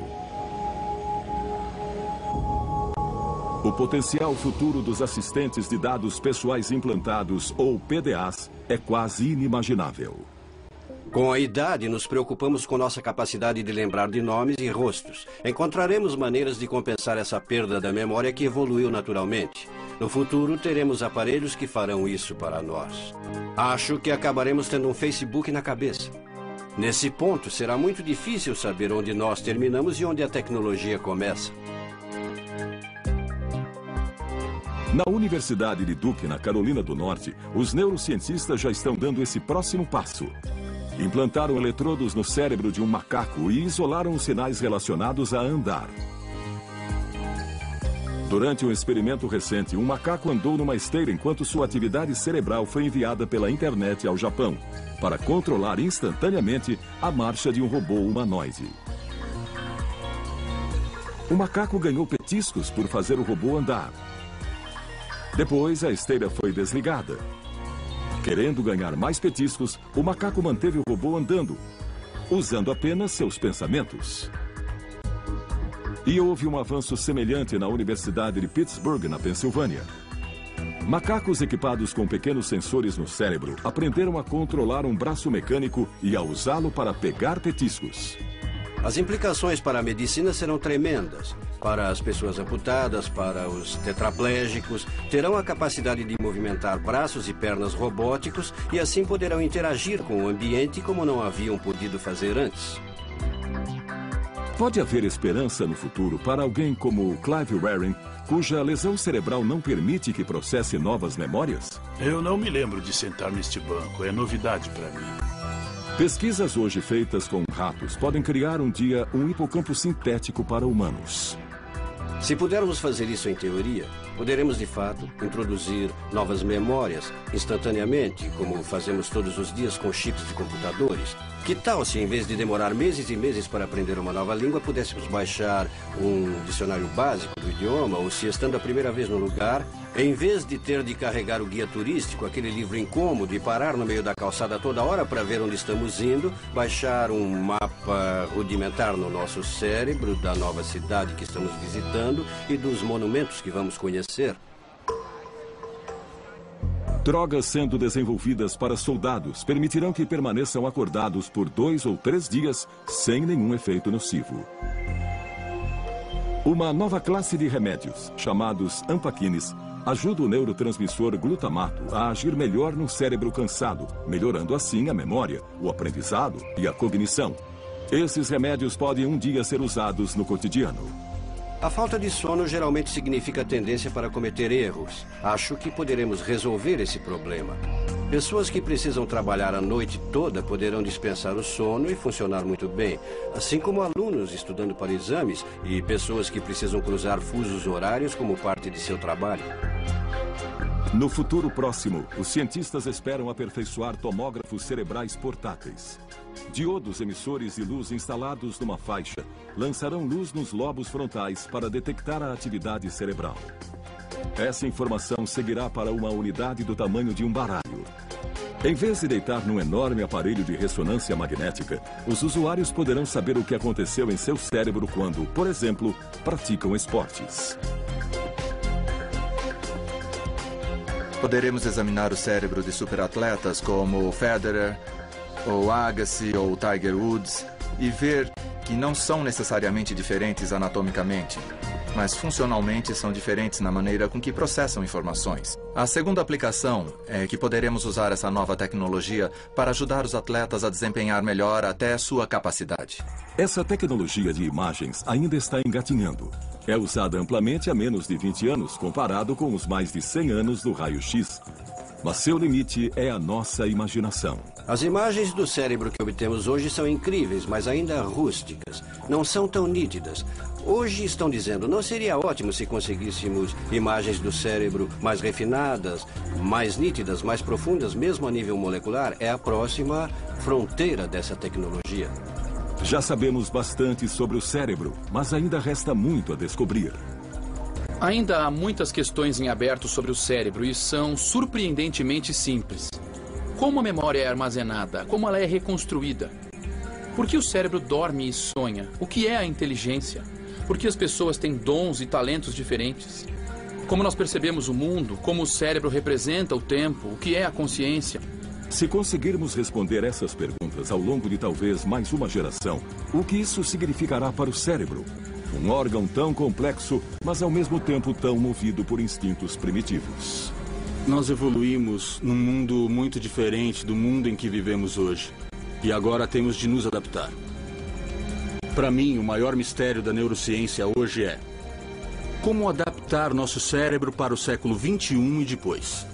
A: O potencial futuro dos assistentes de dados pessoais implantados, ou PDAs, é quase inimaginável.
O: Com a idade, nos preocupamos com nossa capacidade de lembrar de nomes e rostos. Encontraremos maneiras de compensar essa perda da memória que evoluiu naturalmente. No futuro, teremos aparelhos que farão isso para nós. Acho que acabaremos tendo um Facebook na cabeça. Nesse ponto, será muito difícil saber onde nós terminamos e onde a tecnologia começa.
A: Na Universidade de Duke, na Carolina do Norte, os neurocientistas já estão dando esse próximo passo. Implantaram eletrodos no cérebro de um macaco e isolaram os sinais relacionados a andar. Durante um experimento recente, um macaco andou numa esteira enquanto sua atividade cerebral foi enviada pela internet ao Japão, para controlar instantaneamente a marcha de um robô humanoide. O macaco ganhou petiscos por fazer o robô andar. Depois, a esteira foi desligada. Querendo ganhar mais petiscos, o macaco manteve o robô andando, usando apenas seus pensamentos. E houve um avanço semelhante na Universidade de Pittsburgh, na Pensilvânia. Macacos equipados com pequenos sensores no cérebro aprenderam a controlar um braço mecânico e a usá-lo para pegar petiscos.
O: As implicações para a medicina serão tremendas. Para as pessoas amputadas, para os tetraplégicos, terão a capacidade de movimentar braços e pernas robóticos e assim poderão interagir com o ambiente como não haviam podido fazer antes.
A: Pode haver esperança no futuro para alguém como Clive Warren, cuja lesão cerebral não permite que processe novas memórias?
E: Eu não me lembro de sentar neste banco. É novidade para mim.
A: Pesquisas hoje feitas com ratos podem criar um dia um hipocampo sintético para humanos.
O: Se pudermos fazer isso em teoria, poderemos de fato introduzir novas memórias instantaneamente, como fazemos todos os dias com chips de computadores. Que tal se, em vez de demorar meses e meses para aprender uma nova língua, pudéssemos baixar um dicionário básico do idioma, ou se, estando a primeira vez no lugar, em vez de ter de carregar o guia turístico, aquele livro incômodo, e parar no meio da calçada toda hora para ver onde estamos indo, baixar um mapa rudimentar no nosso cérebro da nova cidade que estamos visitando e dos monumentos que vamos conhecer.
A: Drogas sendo desenvolvidas para soldados permitirão que permaneçam acordados por 2 ou 3 dias sem nenhum efeito nocivo. Uma nova classe de remédios, chamados ampaquines, ajuda o neurotransmissor glutamato a agir melhor no cérebro cansado, melhorando assim a memória, o aprendizado e a cognição. Esses remédios podem um dia ser usados no cotidiano.
O: A falta de sono geralmente significa tendência para cometer erros. Acho que poderemos resolver esse problema. Pessoas que precisam trabalhar a noite toda poderão dispensar o sono e funcionar muito bem, assim como alunos estudando para exames e pessoas que precisam cruzar fusos horários como parte de seu trabalho.
A: No futuro próximo, os cientistas esperam aperfeiçoar tomógrafos cerebrais portáteis. Diodos emissores e luz instalados numa faixa lançarão luz nos lobos frontais para detectar a atividade cerebral. Essa informação seguirá para uma unidade do tamanho de um baralho. Em vez de deitar num enorme aparelho de ressonância magnética, os usuários poderão saber o que aconteceu em seu cérebro quando, por exemplo, praticam esportes.
G: Poderemos examinar o cérebro de superatletas como Federer, ou Agassi, ou Tiger Woods, e ver que não são necessariamente diferentes anatomicamente, mas funcionalmente são diferentes na maneira com que processam informações. A segunda aplicação é que poderemos usar essa nova tecnologia para ajudar os atletas a desempenhar melhor até sua capacidade.
A: Essa tecnologia de imagens ainda está engatinhando. É usada amplamente há menos de 20 anos, comparado com os mais de 100 anos do raio-x. Mas seu limite é a nossa imaginação.
O: As imagens do cérebro que obtemos hoje são incríveis, mas ainda rústicas. Não são tão nítidas. Hoje estão dizendo, não seria ótimo se conseguíssemos imagens do cérebro mais refinadas, mais nítidas, mais profundas, mesmo a nível molecular? É a próxima fronteira dessa tecnologia.
A: Já sabemos bastante sobre o cérebro, mas ainda resta muito a descobrir.
B: Ainda há muitas questões em aberto sobre o cérebro e são surpreendentemente simples. Como a memória é armazenada? Como ela é reconstruída? Por que o cérebro dorme e sonha? O que é a inteligência? Por que as pessoas têm dons e talentos diferentes? Como nós percebemos o mundo? Como o cérebro representa o tempo? O que é a consciência?
A: Se conseguirmos responder essas perguntas ao longo de talvez mais uma geração, o que isso significará para o cérebro? Um órgão tão complexo, mas ao mesmo tempo tão movido por instintos primitivos.
L: Nós evoluímos num mundo muito diferente do mundo em que vivemos hoje. E agora temos de nos adaptar. Para mim, o maior mistério da neurociência hoje é como adaptar nosso cérebro para o século XXI e depois.